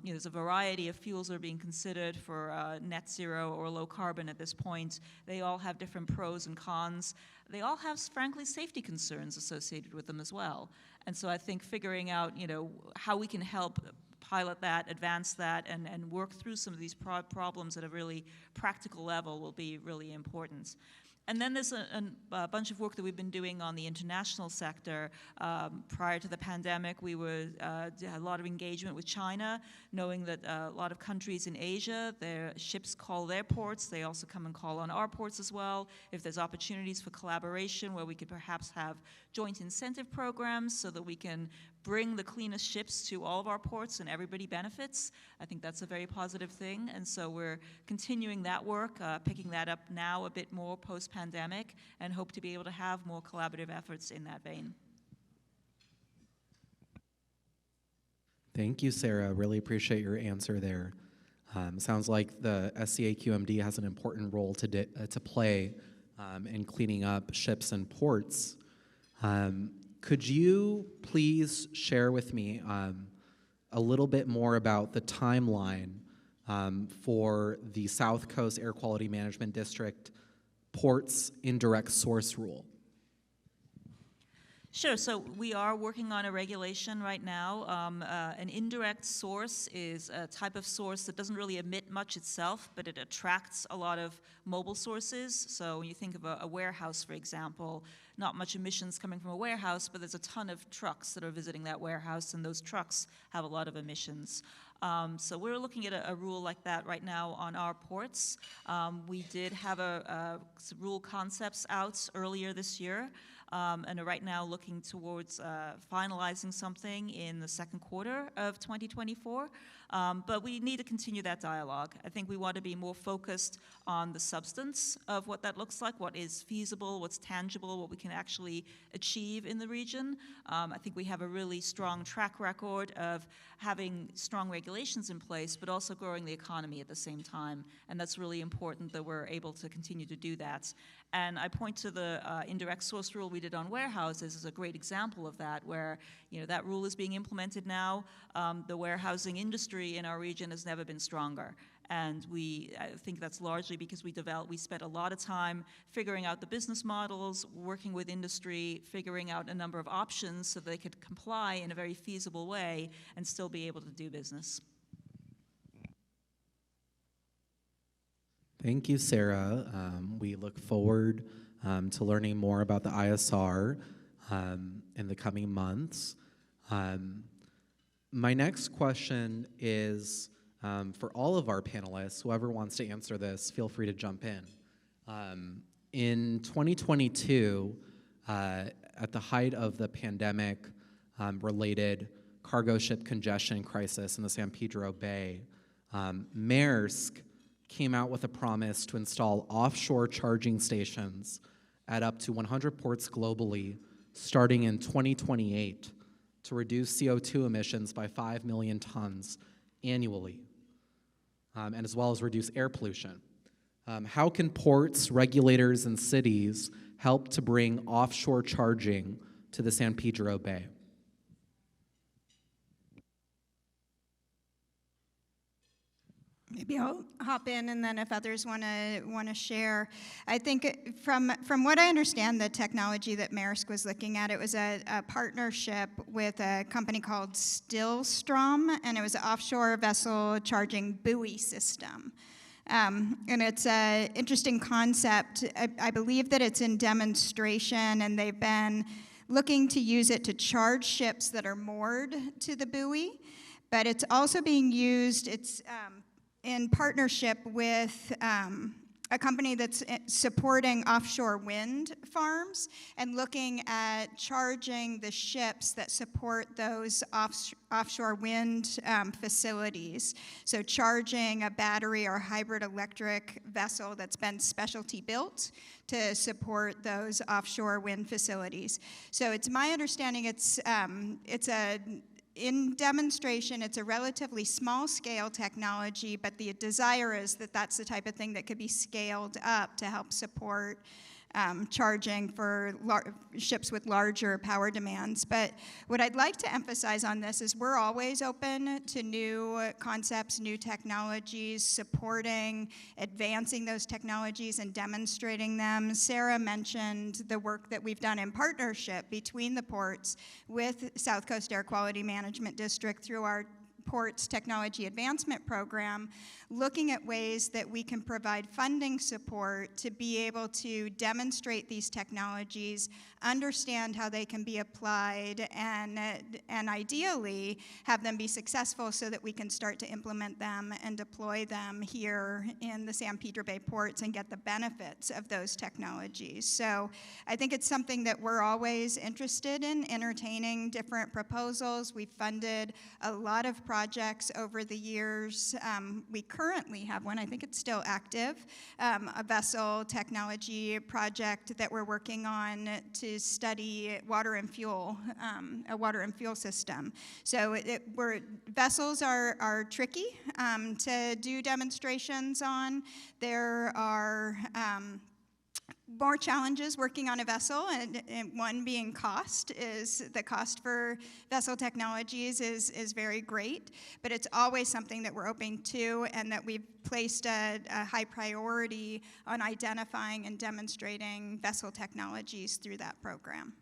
H: There's a variety of fuels that are being considered for net zero or low carbon at this point. They all have different pros and cons. They all have, frankly, safety concerns associated with them as well. And so I think figuring out, how we can help pilot that, advance that, and work through some of these problems at a really practical level will be really important. And then there's a bunch of work that we've been doing on the international sector. Prior to the pandemic, we had a lot of engagement with China, knowing that a lot of countries in Asia, their ships call their ports. They also come and call on our ports as well. If there's opportunities for collaboration where we could perhaps have joint incentive programs so that we can bring the cleanest ships to all of our ports and everybody benefits, I think that's a very positive thing. And so we're continuing that work, picking that up now a bit more post-pandemic, and hope to be able to have more collaborative efforts in that vein.
A: Thank you, Sarah. Really appreciate your answer there. Sounds like the SCAQMD has an important role to play in cleaning up ships and ports. Could you please share with me a little bit more about the timeline for the South Coast Air Quality Management District Ports Indirect Source Rule?
H: Sure, so we are working on a regulation right now. An indirect source is a type of source that doesn't really emit much itself, but it attracts a lot of mobile sources. So when you think of a warehouse, for example, not much emissions coming from a warehouse, but there's a ton of trucks that are visiting that warehouse, and those trucks have a lot of emissions. So we're looking at a rule like that right now on our ports. We did have some rule concepts out earlier this year, and are right now looking towards finalizing something in the second quarter of 2024. But we need to continue that dialogue. I think we want to be more focused on the substance of what that looks like, what is feasible, what's tangible, what we can actually achieve in the region. I think we have a really strong track record of having strong regulations in place, but also growing the economy at the same time. And that's really important that we're able to continue to do that. And I point to the indirect source rule we did on warehouses as a great example of that, where that rule is being implemented now. The warehousing industry in our region has never been stronger. And I think that's largely because we spent a lot of time figuring out the business models, working with industry, figuring out a number of options so they could comply in a very feasible way and still be able to do business.
A: Thank you, Sarah. We look forward to learning more about the ISR in the coming months. My next question is for all of our panelists. Whoever wants to answer this, feel free to jump in. In 2022, at the height of the pandemic-related cargo ship congestion crisis in the San Pedro Bay, Maersk came out with a promise to install offshore charging stations at up to 100 ports globally starting in 2028 to reduce CO2 emissions by 5 million tons annually, and as well as reduce air pollution. How can ports, regulators, and cities help to bring offshore charging to the San Pedro Bay?
E: Maybe I'll hop in, and then if others want to share. I think from what I understand, the technology that Maersk was looking at, it was a partnership with a company called Stillstrom, and it was an offshore vessel charging buoy system. And it's an interesting concept. I believe that it's in demonstration, and they've been looking to use it to charge ships that are moored to the buoy, but it's also being used, in partnership with a company that's supporting offshore wind farms and looking at charging the ships that support those offshore wind facilities. So charging a battery or hybrid electric vessel that's been specialty built to support those offshore wind facilities. So it's my understanding in demonstration, it's a relatively small-scale technology, but the desire is that that's the type of thing that could be scaled up to help support charging for ships with larger power demands. But what I'd like to emphasize on this is we're always open to new concepts, new technologies, supporting, advancing those technologies and demonstrating them. Sarah mentioned the work that we've done in partnership between the ports with South Coast Air Quality Management District through our Ports Technology Advancement Program, looking at ways that we can provide funding support to be able to demonstrate these technologies, understand how they can be applied, and ideally have them be successful so that we can start to implement them and deploy them here in the San Pedro Bay ports and get the benefits of those technologies. So I think it's something that we're always interested in, entertaining different proposals. We've funded a lot of projects over the years. We currently have one, I think it's still active, a vessel technology project that we're working on to study water and fuel, a water and fuel system. So vessels are tricky to do demonstrations on. There are more challenges working on a vessel, and one being cost. Is the cost for vessel technologies is very great, but it's always something that we're open to and that we've placed a high priority on identifying and demonstrating vessel technologies through that program.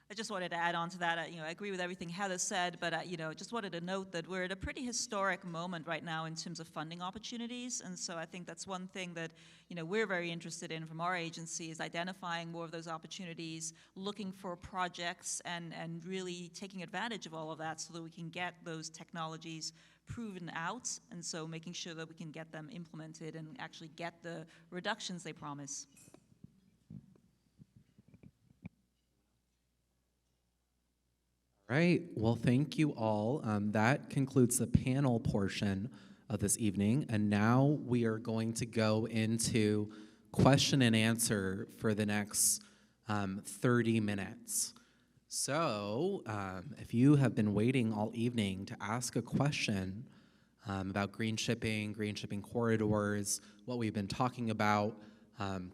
H: I just wanted to add on to that. I agree with everything Heather said, but just wanted to note that we're at a pretty historic moment right now in terms of funding opportunities, and so I think that's one thing that we're very interested in from our agency is identifying more of those opportunities, looking for projects, and really taking advantage of all of that so that we can get those technologies proven out, and so making sure that we can get them implemented and actually get the reductions they promise.
A: Right. Well, thank you all. That concludes the panel portion of this evening. And now we are going to go into question and answer for the next 30 minutes. So if you have been waiting all evening to ask a question about green shipping corridors, what we've been talking about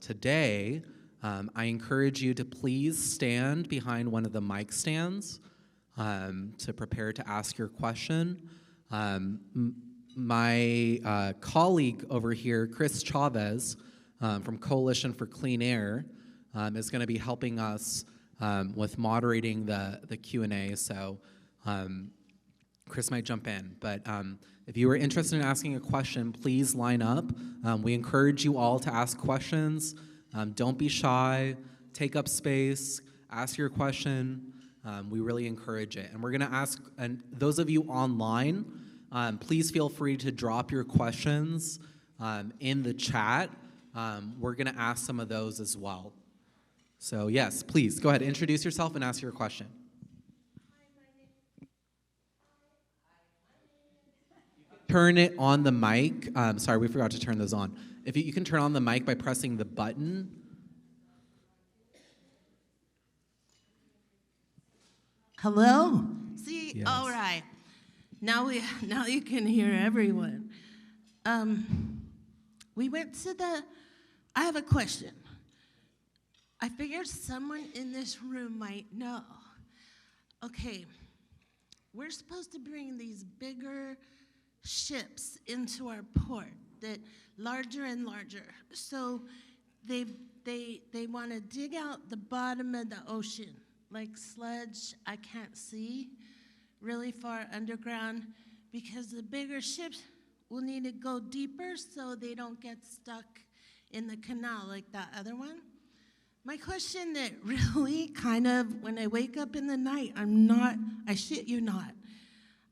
A: today, I encourage you to please stand behind one of the mic stands to prepare to ask your question. My colleague over here, Chris Chavez from Coalition for Clean Air, is going to be helping us with moderating the Q&A, so Chris might jump in. But if you are interested in asking a question, please line up. We encourage you all to ask questions. Don't be shy. Take up space. Ask your question. We really encourage it. And we're going to ask, and those of you online, please feel free to drop your questions in the chat. We're going to ask some of those as well. So yes, please, go ahead, introduce yourself and ask your question. Turn it on the mic. Sorry, we forgot to turn those on. If you can turn on the mic by pressing the button.
I: Hello? See,
A: Yes.
I: all right. Now you can hear everyone. We went to I have a question. I figured someone in this room might know. Okay, we're supposed to bring these bigger ships into our port, that larger and larger. So they want to dig out the bottom of the ocean, like sludge I can't see, really far underground, because the bigger ships will need to go deeper so they don't get stuck in the canal like that other one. My question that really kind of, when I wake up in the night, I shit you not,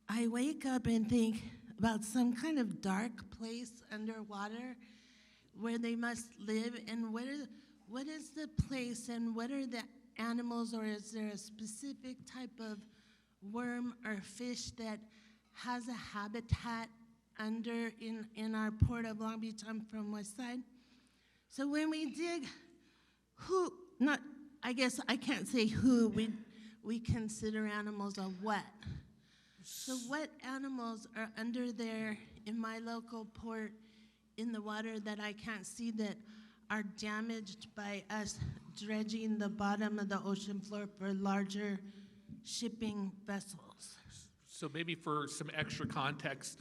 I: I wake up and think about some kind of dark place underwater where they must live, and what is the place, and what are the animals, or is there a specific type of worm or fish that has a habitat under in our port of Long Beach? I'm from West Side. So when we dig, I guess I can't say who, we consider animals a what. So what animals are under there in my local port in the water that I can't see that are damaged by us dredging the bottom of the ocean floor for larger shipping vessels?
J: So maybe for some extra context,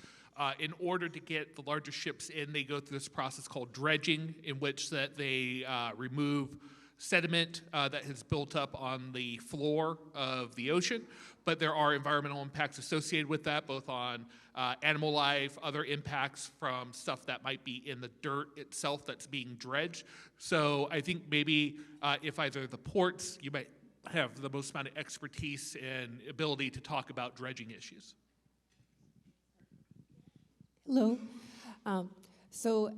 J: in order to get the larger ships in, they go through this process called dredging, in which that they remove sediment that has built up on the floor of the ocean. But there are environmental impacts associated with that, both on animal life, other impacts from stuff that might be in the dirt itself that's being dredged. So I think maybe if either the ports, you might have the most amount of expertise and ability to talk about dredging issues.
G: Hello. So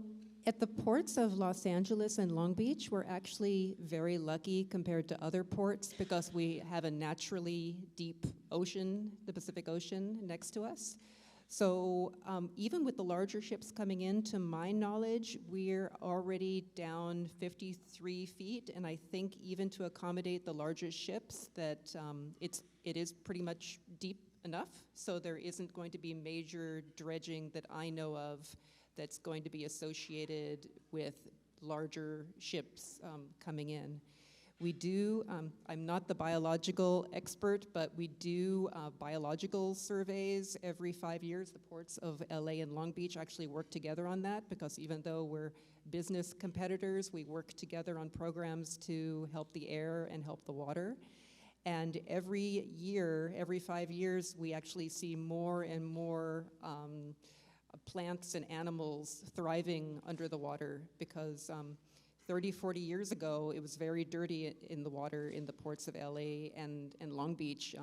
G: at the ports of Los Angeles and Long Beach, we're actually very lucky compared to other ports because we have a naturally deep ocean, the Pacific Ocean, next to us. So even with the larger ships coming in, to my knowledge, we're already down 53 feet, and I think even to accommodate the larger ships, that it is pretty much deep enough, so there isn't going to be major dredging that I know of that's going to be associated with larger ships coming in. We do, I'm not the biological expert, but we do biological surveys every 5 years. The ports of LA and Long Beach actually work together on that, because even though we're business competitors, we work together on programs to help the air and help the water. And every year, every 5 years, we actually see more and more plants and animals thriving under the water because 30, 40 years ago, it was very dirty in the water in the ports of LA and Long Beach.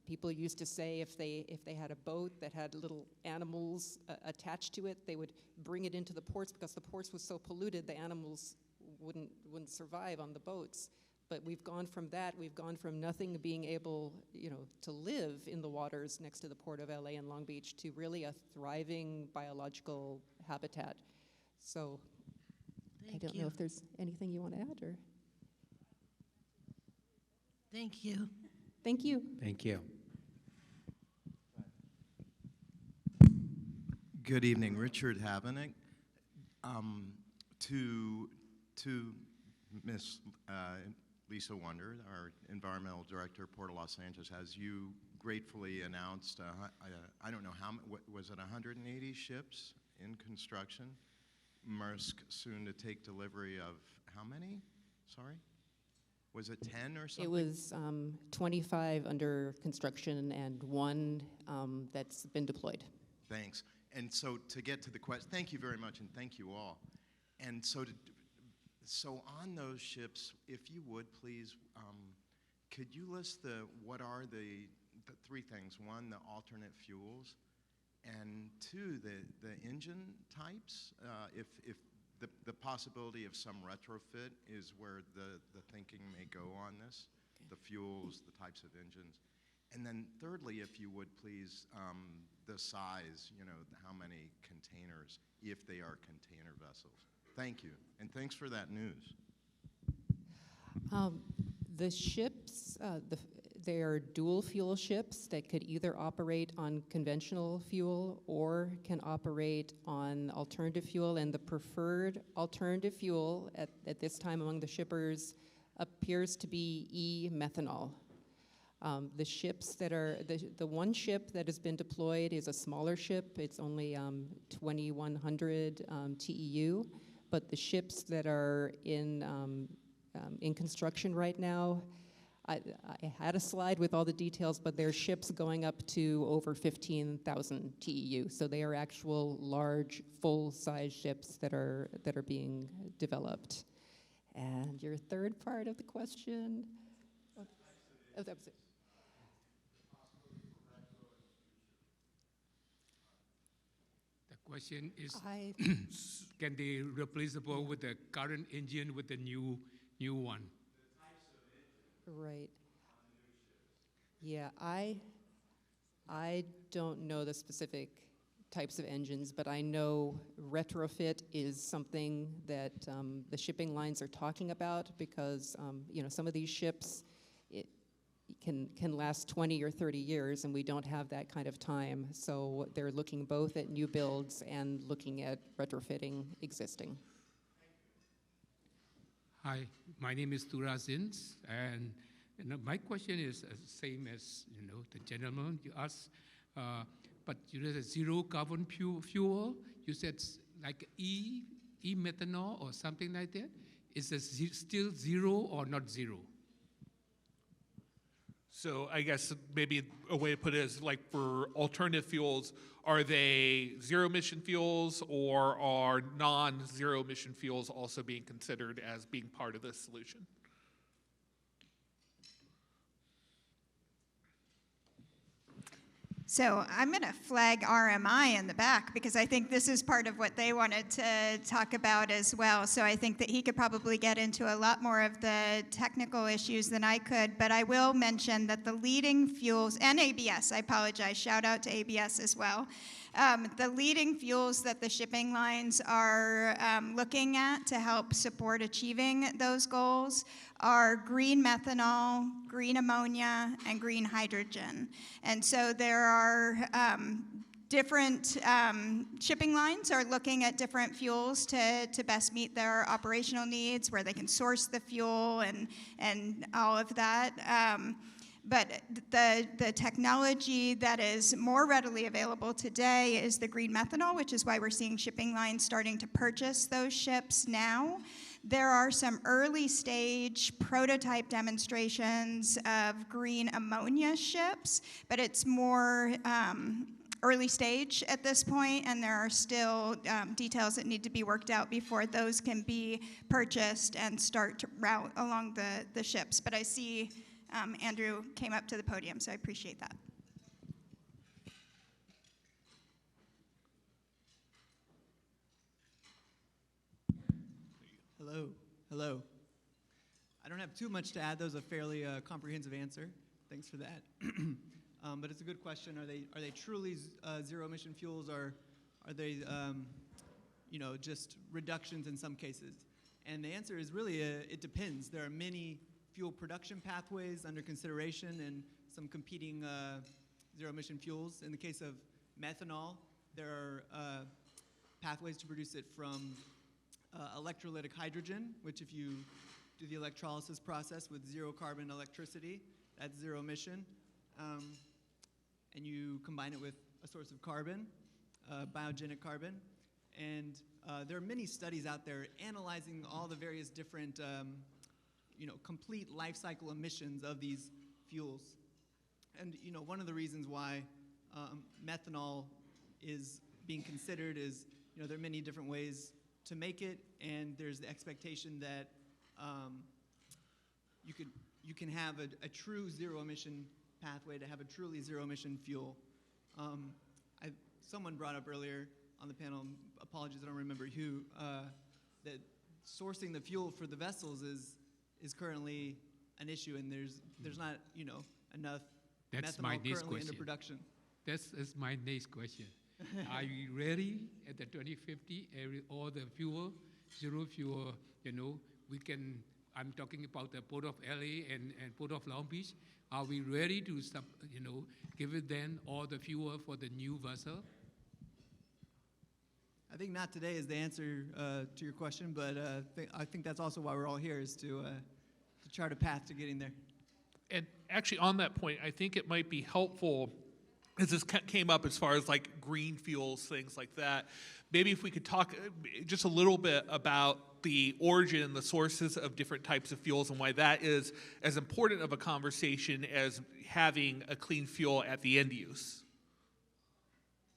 G: People used to say if they had a boat that had little animals attached to it, they would bring it into the ports because the ports was so polluted, the animals wouldn't survive on the boats. But we've gone from that, we've gone from nothing being able, to live in the waters next to the port of LA and Long Beach to really a thriving biological habitat. So I don't know if there's anything you want to add or.
I: Thank you.
G: Thank you.
A: Thank you.
K: Good evening, Richard Habenik. To Miss Lisa Wonder, our environmental director, Port of Los Angeles, as you gratefully announced, I don't know how, was it 180 ships in construction? Maersk soon to take delivery of how many? Sorry? Was it 10 or something?
G: It was 25 under construction and one that's been deployed.
K: Thanks. And so to get to the question, thank you very much and thank you all. And so on those ships, if you would please, could you list what are the three things? One, the alternate fuels, and two, the engine types, if the possibility of some retrofit is where the thinking may go on this, the fuels, the types of engines. And then thirdly, if you would please, the size, how many containers, if they are container vessels. Thank you, and thanks for that news.
G: The ships, they are dual fuel ships that could either operate on conventional fuel or can operate on alternative fuel, and the preferred alternative fuel at this time among the shippers appears to be e-methanol. The ships that are, the one ship that has been deployed is a smaller ship. It's only 2,100 TEU, but the ships that are in construction right now, I had a slide with all the details, but they're ships going up to over 15,000 TEU. So they are actual large, full-size ships that are being developed. And your third part of the question? Oh, that was it.
L: The question is, can they replaceable with the current engine with the new one?
G: Right. Yeah, I don't know the specific types of engines, but I know retrofit is something that the shipping lines are talking about because some of these ships can last 20 or 30 years, and we don't have that kind of time. So they're looking both at new builds and looking at retrofitting existing.
L: Hi, my name is Tura Zins, and my question is same as the gentleman you asked, but you said zero carbon fuel. You said like e-methanol or something like that. Is it still zero or not zero?
J: So I guess maybe a way to put it is like for alternative fuels, are they zero emission fuels or are non-zero emission fuels also being considered as being part of this solution?
E: So I'm going to flag RMI in the back because I think this is part of what they wanted to talk about as well. So I think that he could probably get into a lot more of the technical issues than I could. But I will mention that the leading fuels, and ABS, I apologize, shout out to ABS as well. The leading fuels that the shipping lines are looking at to help support achieving those goals are green methanol, green ammonia, and green hydrogen. And so there are different shipping lines are looking at different fuels to best meet their operational needs, where they can source the fuel and all of that. But the technology that is more readily available today is the green methanol, which is why we're seeing shipping lines starting to purchase those ships now. There are some early stage prototype demonstrations of green ammonia ships, but it's more early stage at this point, and there are still details that need to be worked out before those can be purchased and start to route along the ships. But I see Andrew came up to the podium, so I appreciate that.
M: Hello. Hello. I don't have too much to add. That was a fairly comprehensive answer. Thanks for that. But it's a good question. Are they truly zero-emission fuels, or are they, just reductions in some cases? And the answer is really it depends. There are many fuel production pathways under consideration and some competing zero-emission fuels. In the case of methanol, there are pathways to produce it from electrolytic hydrogen, which if you do the electrolysis process with zero carbon electricity, that's zero emission. And you combine it with a source of carbon, biogenic carbon. And there are many studies out there analyzing all the various different, complete life cycle emissions of these fuels. And, one of the reasons why methanol is being considered is, there are many different ways to make it, and there's the expectation that you can have a true zero-emission pathway to have a truly zero-emission fuel. Someone brought up earlier on the panel, apologies, I don't remember who, that sourcing the fuel for the vessels is currently an issue, and there's not enough methanol currently into production.
L: That is my next question. Are you ready at the 2050, all the fuel, zero fuel, I'm talking about the Port of LA and Port of Long Beach. Are we ready to, give it then all the fuel for the new vessel?
M: I think not today is the answer to your question, but I think that's also why we're all here, is to chart a path to getting there.
J: And actually on that point, I think it might be helpful, as this came up as far as like green fuels, things like that, maybe if we could talk just a little bit about the origin and the sources of different types of fuels and why that is as important of a conversation as having a clean fuel at the end use.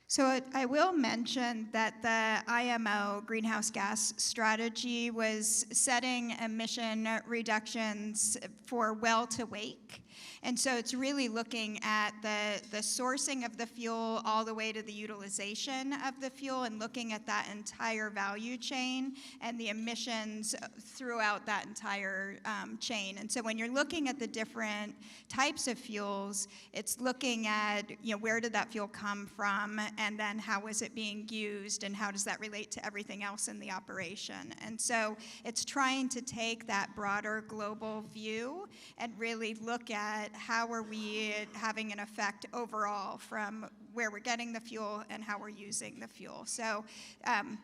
E: So I will mention that the IMO greenhouse gas strategy was setting emission reductions for well to wake. And so it's really looking at the sourcing of the fuel all the way to the utilization of the fuel, and looking at that entire value chain and the emissions throughout that entire chain. And so when you're looking at the different types of fuels, it's looking at where did that fuel come from, and then how is it being used, and how does that relate to everything else in the operation. And so it's trying to take that broader global view and really look at how are we having an effect overall from where we're getting the fuel and how we're using the fuel. So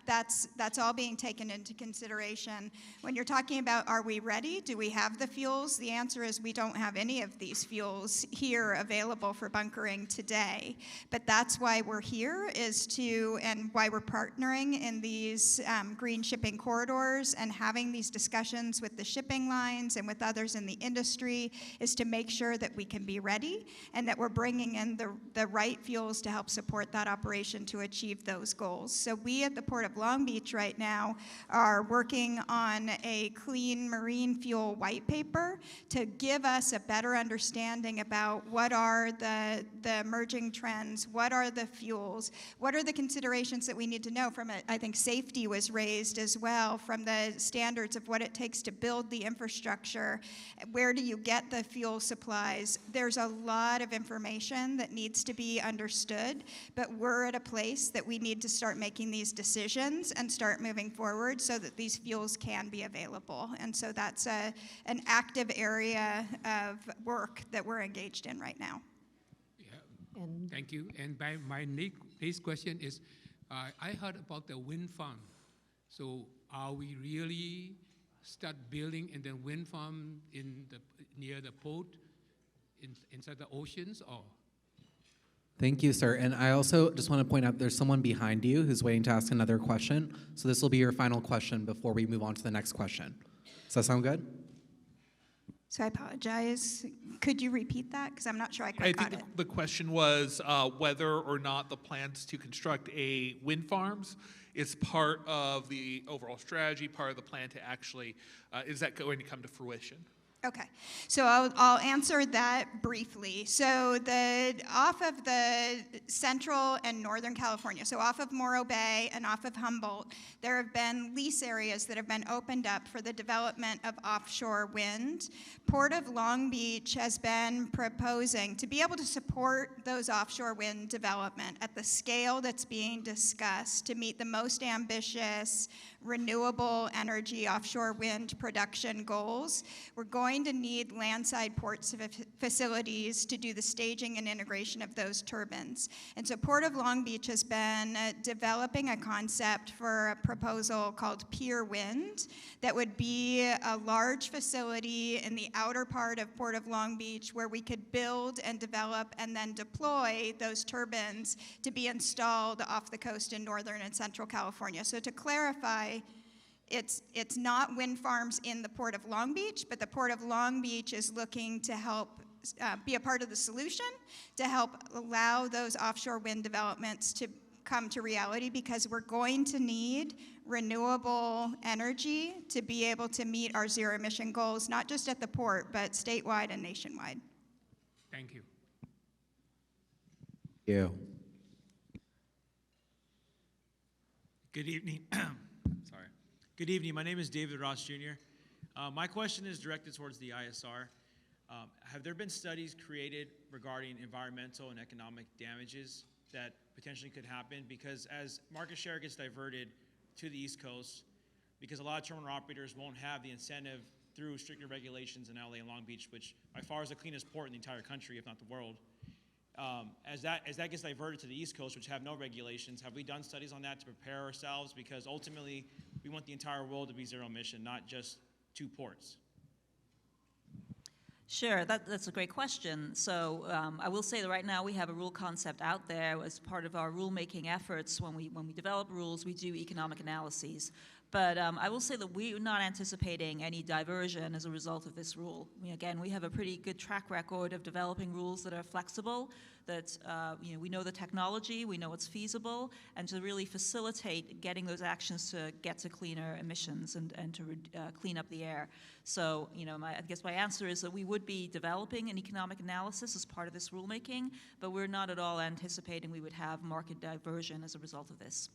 E: that's all being taken into consideration. When you're talking about are we ready, do we have the fuels, the answer is we don't have any of these fuels here available for bunkering today. But that's why we're here, and why we're partnering in these green shipping corridors and having these discussions with the shipping lines and with others in the industry, is to make sure that we can be ready and that we're bringing in the right fuels to help support that operation to achieve those goals. So we at the Port of Long Beach right now are working on a clean marine fuel white paper to give us a better understanding about what are the emerging trends, what are the fuels, what are the considerations that we need to know from it. I think safety was raised as well, from the standards of what it takes to build the infrastructure. Where do you get the fuel supplies? There's a lot of information that needs to be understood, but we're at a place that we need to start making these decisions and start moving forward so that these fuels can be available. And so that's an active area of work that we're engaged in right now.
L: Yeah, thank you. And my next question is, I heard about the wind farm. So are we really start building and then wind farm near the port, inside the oceans, or?
A: Thank you, sir. And I also just want to point out there's someone behind you who's waiting to ask another question. So this will be your final question before we move on to the next question. Does that sound good?
E: So I apologize. Could you repeat that? Because I'm not sure I
J: I
E: quite got
J: think
E: it.
J: the question was whether or not the plans to construct a wind farms is part of the overall strategy, part of the plan to actually, is that going to come to fruition?
E: Okay, so I'll answer that briefly. So off of the central and northern California, so off of Morro Bay and off of Humboldt, there have been lease areas that have been opened up for the development of offshore wind. Port of Long Beach has been proposing to be able to support those offshore wind development at the scale that's being discussed to meet the most ambitious renewable energy offshore wind production goals. We're going to need landside port facilities to do the staging and integration of those turbines. And so Port of Long Beach has been developing a concept for a proposal called Pier Wind that would be a large facility in the outer part of Port of Long Beach where we could build and develop and then deploy those turbines to be installed off the coast in northern and central California. So to clarify, it's not wind farms in the Port of Long Beach, but the Port of Long Beach is looking to help be a part of the solution to help allow those offshore wind developments to come to reality, because we're going to need renewable energy to be able to meet our zero emission goals, not just at the port, but statewide and nationwide.
L: Thank you.
A: Thank you.
N: Good evening. Sorry. Good evening. My name is David Ross Jr. My question is directed towards the ISR. Have there been studies created regarding environmental and economic damages that potentially could happen? Because as market share gets diverted to the East Coast, because a lot of terminal operators won't have the incentive through stricter regulations in LA and Long Beach, which by far is the cleanest port in the entire country, if not the world. As that gets diverted to the East Coast, which have no regulations, have we done studies on that to prepare ourselves? Because ultimately, we want the entire world to be zero emission, not just 2 ports.
H: Sure, that's a great question. So I will say that right now we have a rule concept out there as part of our rulemaking efforts. When we develop rules, we do economic analyses. But I will say that we're not anticipating any diversion as a result of this rule. I mean, again, we have a pretty good track record of developing rules that are flexible, that we know the technology, we know it's feasible, and to really facilitate getting those actions to get to cleaner emissions and to clean up the air. So, I guess my answer is that we would be developing an economic analysis as part of this rulemaking, but we're not at all anticipating we would have market diversion as a result of this.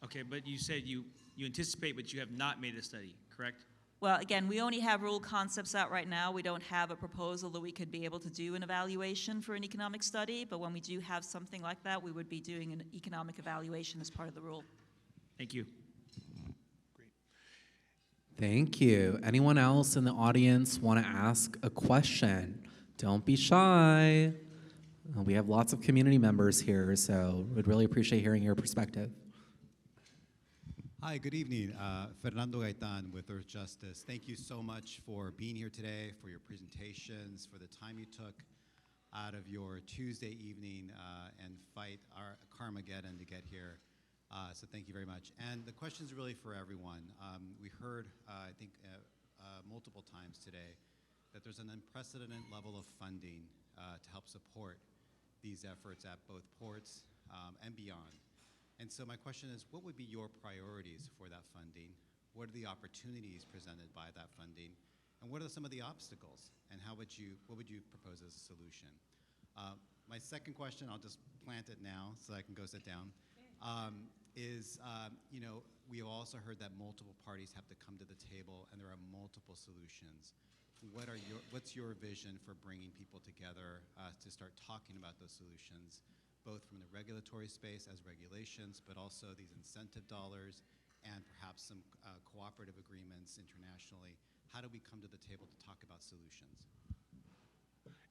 N: Okay, but you said you anticipate, but you have not made a study, correct?
H: Well, again, we only have rule concepts out right now. We don't have a proposal that we could be able to do an evaluation for an economic study, but when we do have something like that, we would be doing an economic evaluation as part of the rule.
N: Thank you.
J: Great.
A: Thank you. Anyone else in the audience want to ask a question? Don't be shy. We have lots of community members here, so we'd really appreciate hearing your perspective.
O: Hi, good evening. Fernando Gaitan with Earth Justice. Thank you so much for being here today, for your presentations, for the time you took out of your Tuesday evening and fight our Carmageddon to get here. So thank you very much. And the question is really for everyone. We heard, I think, multiple times today that there's an unprecedented level of funding to help support these efforts at both ports and beyond. And so my question is, what would be your priorities for that funding? What are the opportunities presented by that funding? And what are some of the obstacles? And what would you propose as a solution? My second question, I'll just plant it now so I can go sit down, we also heard that multiple parties have to come to the table and there are multiple solutions. What's your vision for bringing people together to start talking about those solutions, both from the regulatory space as regulations, but also these incentive dollars and perhaps some cooperative agreements internationally? How do we come to the table to talk about solutions?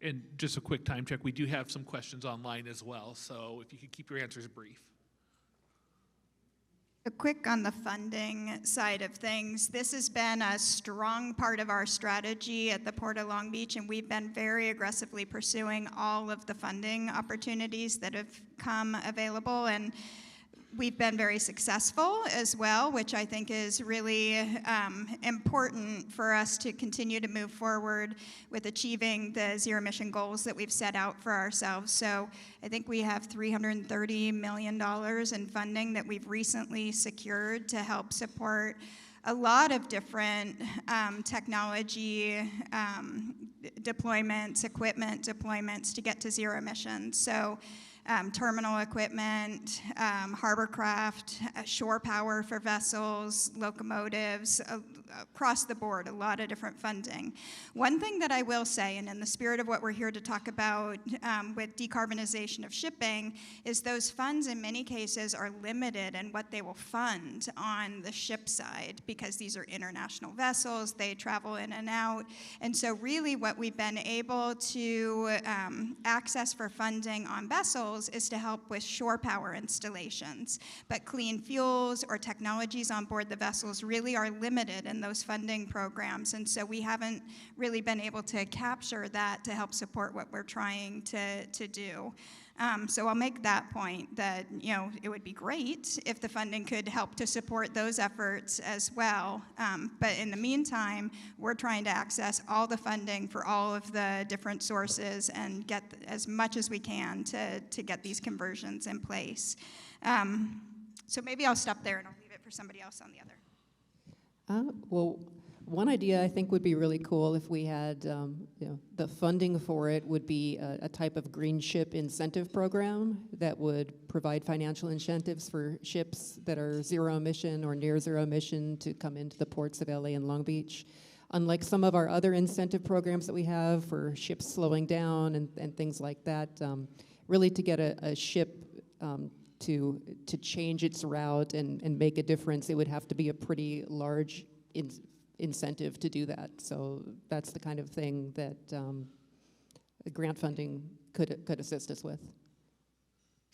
J: And just a quick time check, we do have some questions online as well, so if you could keep your answers brief.
E: Quick on the funding side of things. This has been a strong part of our strategy at the Port of Long Beach, and we've been very aggressively pursuing all of the funding opportunities that have come available. And we've been very successful as well, which I think is really important for us to continue to move forward with achieving the zero emission goals that we've set out for ourselves. So I think we have $330 million in funding that we've recently secured to help support a lot of different technology deployments, equipment deployments to get to zero emissions. So terminal equipment, hovercraft, shore power for vessels, locomotives, across the board, a lot of different funding. One thing that I will say, and in the spirit of what we're here to talk about with decarbonization of shipping, is those funds in many cases are limited in what they will fund on the ship side, because these are international vessels, they travel in and out. And so really what we've been able to access for funding on vessels is to help with shore power installations. But clean fuels or technologies on board the vessels really are limited in those funding programs. And so we haven't really been able to capture that to help support what we're trying to do. So I'll make that point that, you know, it would be great if the funding could help to support those efforts as well. But in the meantime, we're trying to access all the funding for all of the different sources and get as much as we can to get these conversions in place. So maybe I'll stop there and I'll leave it for somebody else on the other.
G: Well, one idea I think would be really cool if we had, the funding for it would be a type of green ship incentive program that would provide financial incentives for ships that are zero emission or near zero emission to come into the ports of LA and Long Beach. Unlike some of our other incentive programs that we have for ships slowing down and things like that, really to get a ship to change its route and make a difference, it would have to be a pretty large incentive to do that. So that's the kind of thing that grant funding could assist us with.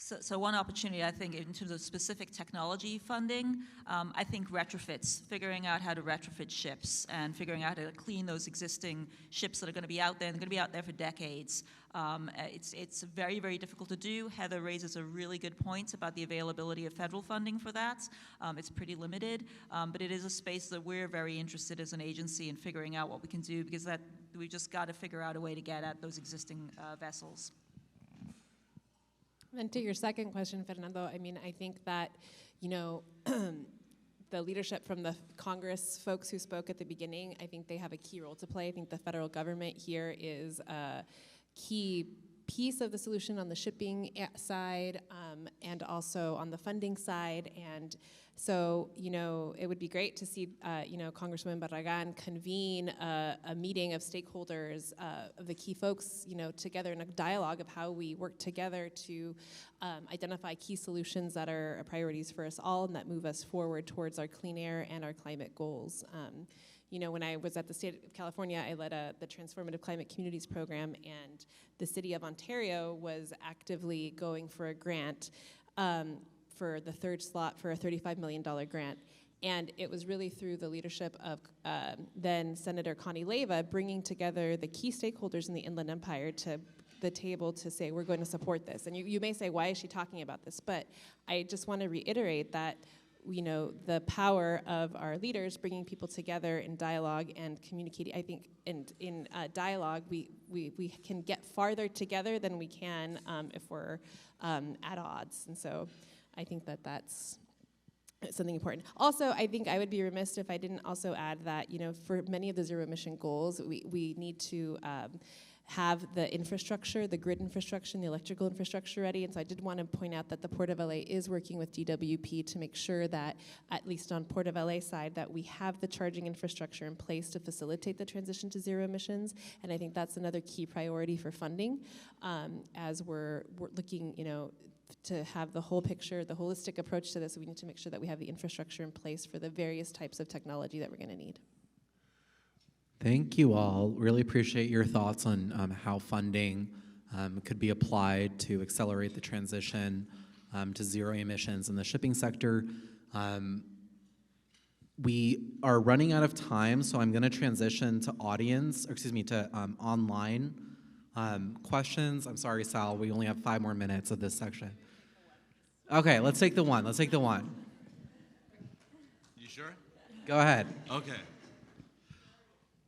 H: So one opportunity, I think, in terms of specific technology funding, I think retrofits, figuring out how to retrofit ships and figuring out how to clean those existing ships that are going to be out there, and they're going to be out there for decades. It's very, very difficult to do. Heather raises a really good point about the availability of federal funding for that. It's pretty limited, but it is a space that we're very interested as an agency in figuring out what we can do, because we've just got to figure out a way to get at those existing vessels.
F: And to your second question, Fernando, I mean, I think that, the leadership from the Congress folks who spoke at the beginning, I think they have a key role to play. I think the federal government here is a key piece of the solution on the shipping side and also on the funding side. And so, it would be great to see, Congresswoman Barragan convene a meeting of stakeholders, of the key folks, together in a dialogue of how we work together to identify key solutions that are priorities for us all and that move us forward towards our clean air and our climate goals. When I was at the state of California, I led the Transformative Climate Communities program, and the city of Ontario was actively going for a grant for the third slot for a $35 million grant. And it was really through the leadership of then Senator Connie Leyva bringing together the key stakeholders in the Inland Empire to the table to say, we're going to support this. And you may say, why is she talking about this? But I just want to reiterate that the power of our leaders bringing people together in dialogue and communicating. I think in dialogue, we can get farther together than we can if we're at odds. And so I think that's something important. Also, I think I would be remiss if I didn't also add that, for many of the zero emission goals, we need to have the infrastructure, the grid infrastructure, and the electrical infrastructure ready. And so I did want to point out that the Port of LA is working with DWP to make sure that, at least on Port of LA side, that we have the charging infrastructure in place to facilitate the transition to zero emissions. And I think that's another key priority for funding as we're looking, to have the whole picture, the holistic approach to this. We need to make sure that we have the infrastructure in place for the various types of technology that we're going to need.
A: Thank you all. Really appreciate your thoughts on how funding could be applied to accelerate the transition to zero emissions in the shipping sector. We are running out of time, so I'm going to transition to online questions. I'm sorry, Sal, we only have 5 more minutes of this section. Okay, let's take the one.
P: You sure?
A: Go ahead.
P: Okay.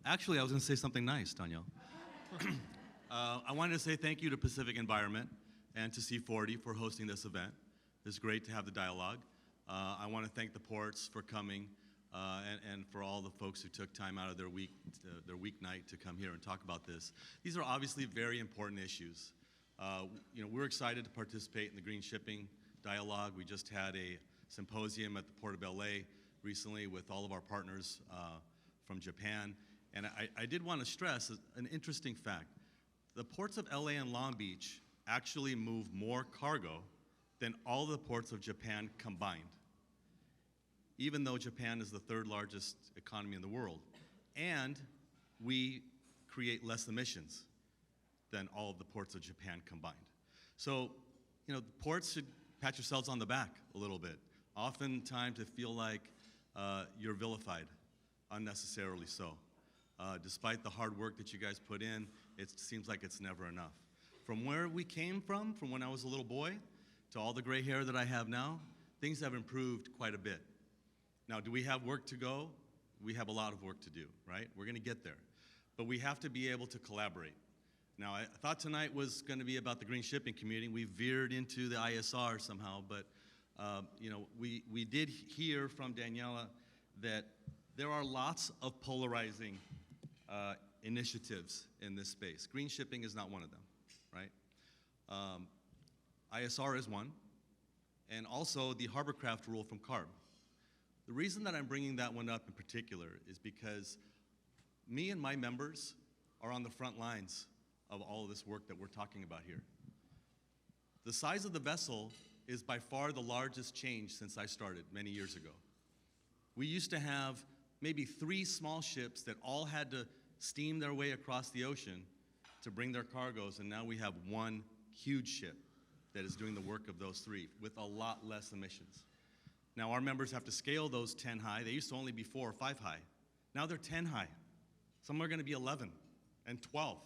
P: Actually, I was going to say something nice, Danielle. I wanted to say thank you to Pacific Environment and to C40 for hosting this event. It's great to have the dialogue. I want to thank the ports for coming and for all the folks who took time out of their weeknight to come here and talk about this. These are obviously very important issues. We're excited to participate in the green shipping dialogue. We just had a symposium at the Port of LA recently with all of our partners from Japan. And I did want to stress an interesting fact. The ports of LA and Long Beach actually move more cargo than all the ports of Japan combined, even though Japan is the 3rd largest economy in the world. And we create less emissions than all of the ports of Japan combined. So, the ports should pat yourselves on the back a little bit. Oftentimes it feel like you're vilified, unnecessarily so. Despite the hard work that you guys put in, it seems like it's never enough. From where we came from when I was a little boy, to all the gray hair that I have now, things have improved quite a bit. Now, do we have work to go? We have a lot of work to do, right? We're going to get there. But we have to be able to collaborate. Now, I thought tonight was going to be about the green shipping community. We veered into the ISR somehow, but we did hear from Daniela that there are lots of polarizing initiatives in this space. Green shipping is not one of them, right? ISR is one, and also the Harborcraft rule from CARB. The reason that I'm bringing that one up in particular is because me and my members are on the front lines of all of this work that we're talking about here. The size of the vessel is by far the largest change since I started many years ago. We used to have maybe 3 small ships that all had to steam their way across the ocean to bring their cargoes, and now we have 1 huge ship that is doing the work of those 3 with a lot less emissions. Now our members have to scale those 10 high. They used to only be 4 or 5 high. Now they're 10 high. Some are going to be 11 and 12,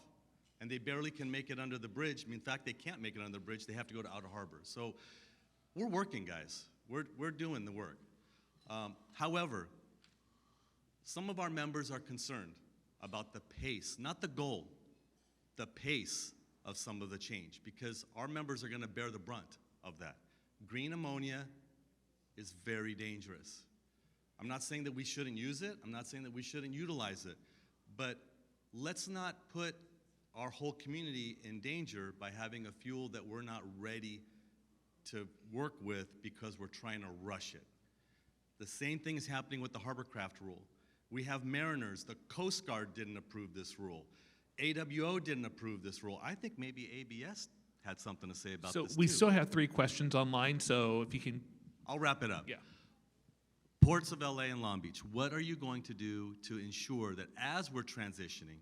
P: and they barely can make it under the bridge. In fact, they can't make it under the bridge. They have to go to outer harbor. So we're working, guys. We're doing the work. However, some of our members are concerned about the pace, not the goal, the pace of some of the change, because our members are going to bear the brunt of that. Green ammonia is very dangerous. I'm not saying that we shouldn't use it. I'm not saying that we shouldn't utilize it. But let's not put our whole community in danger by having a fuel that we're not ready to work with because we're trying to rush it. The same thing is happening with the Harborcraft rule. We have mariners. The Coast Guard didn't approve this rule. AWO didn't approve this rule. I think maybe ABS had something to say about this
J: So we
P: too.
J: still have 3 questions online, so if you can...
P: I'll wrap it up.
J: Yeah.
P: Ports of LA and Long Beach, what are you going to do to ensure that as we're transitioning,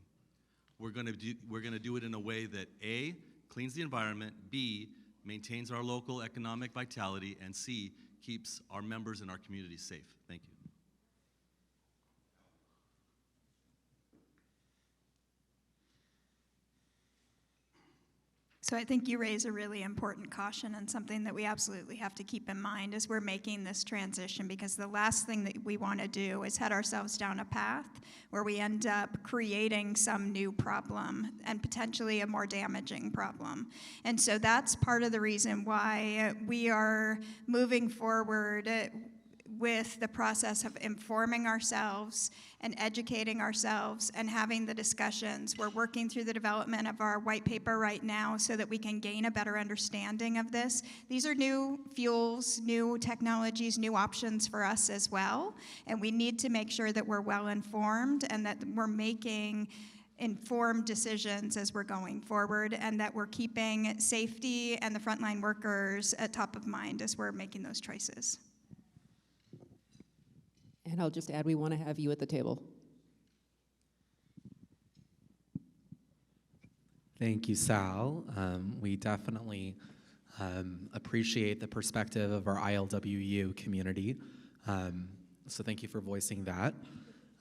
P: we're going to do it in a way that A, cleans the environment, B, maintains our local economic vitality, and C, keeps our members and our communities safe? Thank you.
E: So I think you raise a really important caution and something that we absolutely have to keep in mind as we're making this transition, because the last thing that we want to do is head ourselves down a path where we end up creating some new problem and potentially a more damaging problem. And so that's part of the reason why we are moving forward with the process of informing ourselves and educating ourselves and having the discussions. We're working through the development of our white paper right now so that we can gain a better understanding of this. These are new fuels, new technologies, new options for us as well, and we need to make sure that we're well informed and that we're making informed decisions as we're going forward, and that we're keeping safety and the frontline workers at top of mind as we're making those choices.
G: And I'll just add, we want to have you at the table.
A: Thank you, Sal. We definitely appreciate the perspective of our ILWU community. So thank you for voicing that.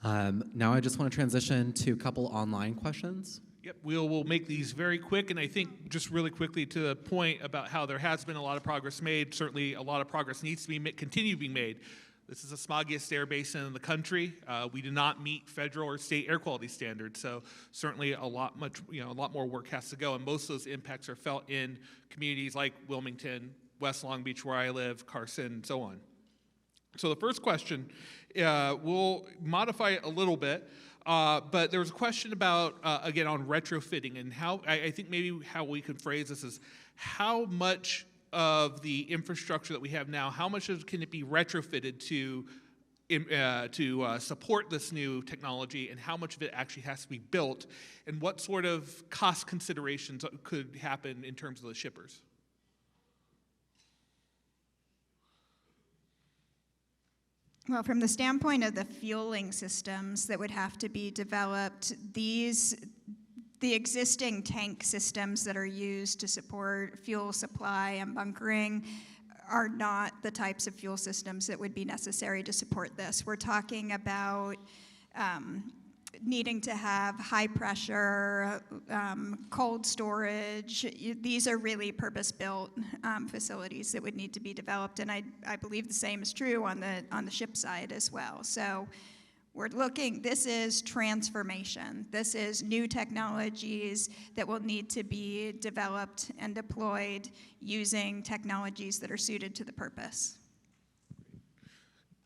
A: Now I just want to transition to a couple online questions.
J: Yep, we'll make these very quick, and I think just really quickly to the point about how there has been a lot of progress made. Certainly, a lot of progress needs to be continue being made. This is the smoggiest air basin in the country. We do not meet federal or state air quality standards, so certainly a lot more work has to go. And most of those impacts are felt in communities like Wilmington, West Long Beach, where I live, Carson, and so on. So the first question, we'll modify it a little bit. But there was a question about, again, on retrofitting and how, I think maybe how we could phrase this is how much of the infrastructure that we have now, how much can it be retrofitted to support this new technology, and how much of it actually has to be built, and what sort of cost considerations could happen in terms of the shippers?
E: Well, from the standpoint of the fueling systems that would have to be developed, the existing tank systems that are used to support fuel supply and bunkering are not the types of fuel systems that would be necessary to support this. We're talking about needing to have high pressure, cold storage. These are really purpose-built facilities that would need to be developed, and I believe the same is true on the ship side as well. So we're looking, this is transformation. This is new technologies that will need to be developed and deployed using technologies that are suited to the purpose.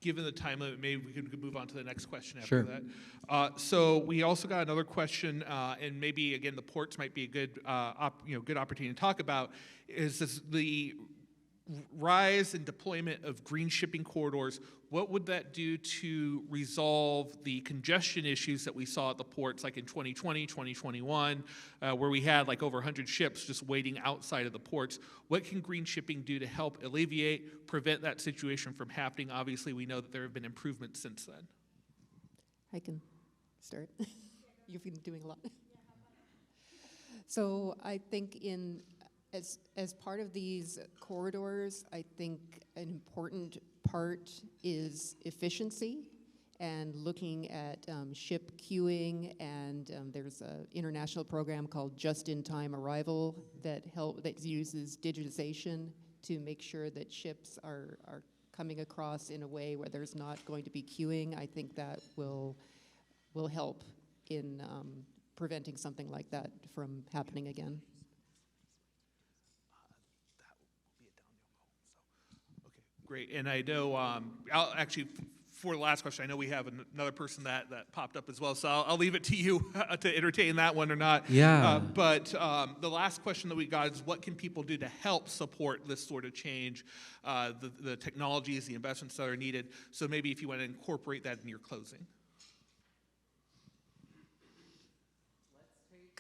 J: Given the time limit, maybe we could move on to the next question after
A: Sure.
J: that. So we also got another question, and maybe again the ports might be a good, good opportunity to talk about. Is this the rise and deployment of green shipping corridors? What would that do to resolve the congestion issues that we saw at the ports, like in 2020, 2021, where we had like over 100 ships just waiting outside of the ports? What can green shipping do to help alleviate, prevent that situation from happening? Obviously, we know that there have been improvements since then.
G: I can start. You've been doing a lot. So I think as part of these corridors, I think an important part is efficiency and looking at ship queuing, and there's an international program called Just-in-Time Arrival that uses digitization to make sure that ships are coming across in a way where there's not going to be queuing. I think that will help in preventing something like that from happening again.
J: Great, and I know, I'll actually, for the last question, I know we have another person that popped up as well, so I'll leave it to you to entertain that one or not.
A: Yeah.
J: But the last question that we got is, what can people do to help support this sort of change, the technologies, the investments that are needed? So maybe if you want to incorporate that in your closing.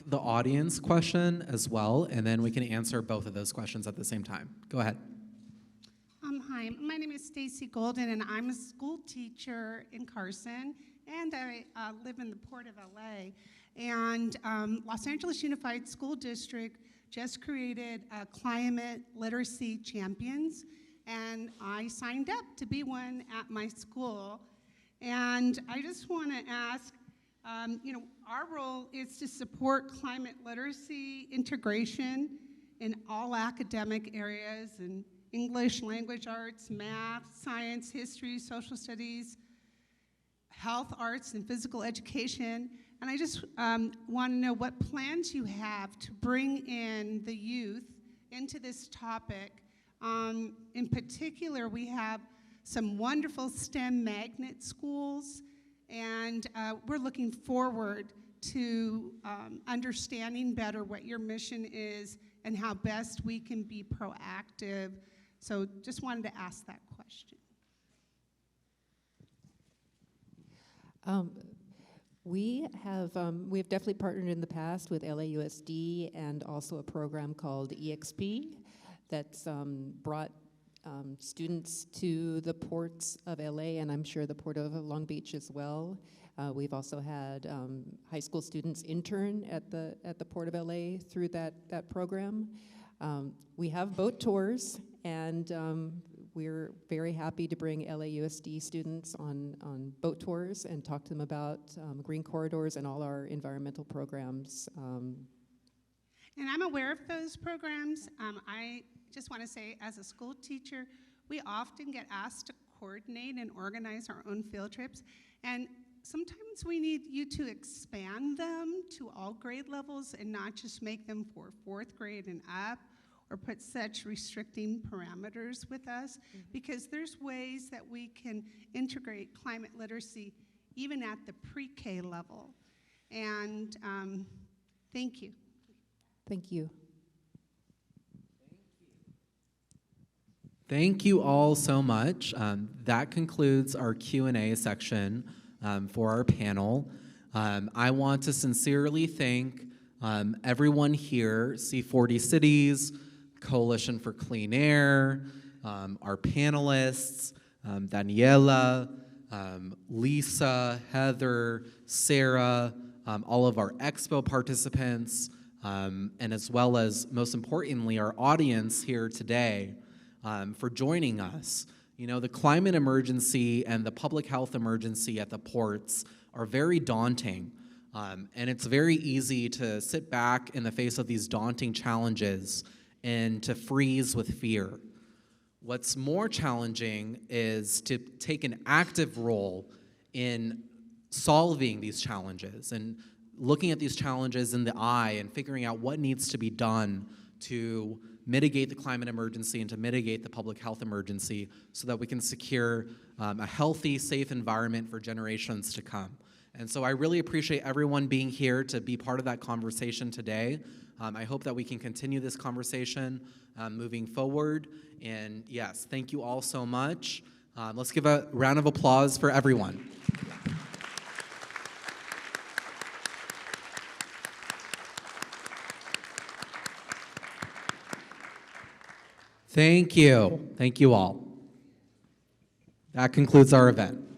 A: The audience question as well, and then we can answer both of those questions at the same time. Go ahead.
Q: Hi, my name is Stacy Golden, and I'm a school teacher in Carson, and I live in the Port of LA. And Los Angeles Unified School District just created climate literacy champions, and I signed up to be one at my school. And I just want to ask, our role is to support climate literacy integration in all academic areas, and English, language arts, math, science, history, social studies, health, arts, and physical education. And I just want to know what plans you have to bring in the youth into this topic. In particular, we have some wonderful STEM magnet schools, and we're looking forward to understanding better what your mission is and how best we can be proactive. So just wanted to ask that question.
G: We have definitely partnered in the past with LAUSD and also a program called EXP that's brought students to the ports of LA, and I'm sure the Port of Long Beach as well. We've also had high school students intern at the Port of LA through that program. We have boat tours, and we're very happy to bring LAUSD students on boat tours and talk to them about green corridors and all our environmental programs.
Q: And I'm aware of those programs. I just want to say, as a school teacher, we often get asked to coordinate and organize our own field trips. And sometimes we need you to expand them to all grade levels and not just make them for 4th grade and up, or put such restricting parameters with us, because there's ways that we can integrate climate literacy even at the pre-K level. And thank you.
G: Thank you.
A: Thank you all so much. That concludes our Q&A section for our panel. I want to sincerely thank everyone here, C40 Cities, Coalition for Clean Air, our panelists, Daniela, Lisa, Heather, Sarah, all of our expo participants, and as well as, most importantly, our audience here today for joining us. You know, the climate emergency and the public health emergency at the ports are very daunting, and it's very easy to sit back in the face of these daunting challenges and to freeze with fear. What's more challenging is to take an active role in solving these challenges and looking at these challenges in the eye and figuring out what needs to be done to mitigate the climate emergency and to mitigate the public health emergency so that we can secure a healthy, safe environment for generations to come. And so I really appreciate everyone being here to be part of that conversation today. I hope that we can continue this conversation moving forward. And yes, thank you all so much. Let's give a round of applause for everyone. Thank you. Thank you all. That concludes our event.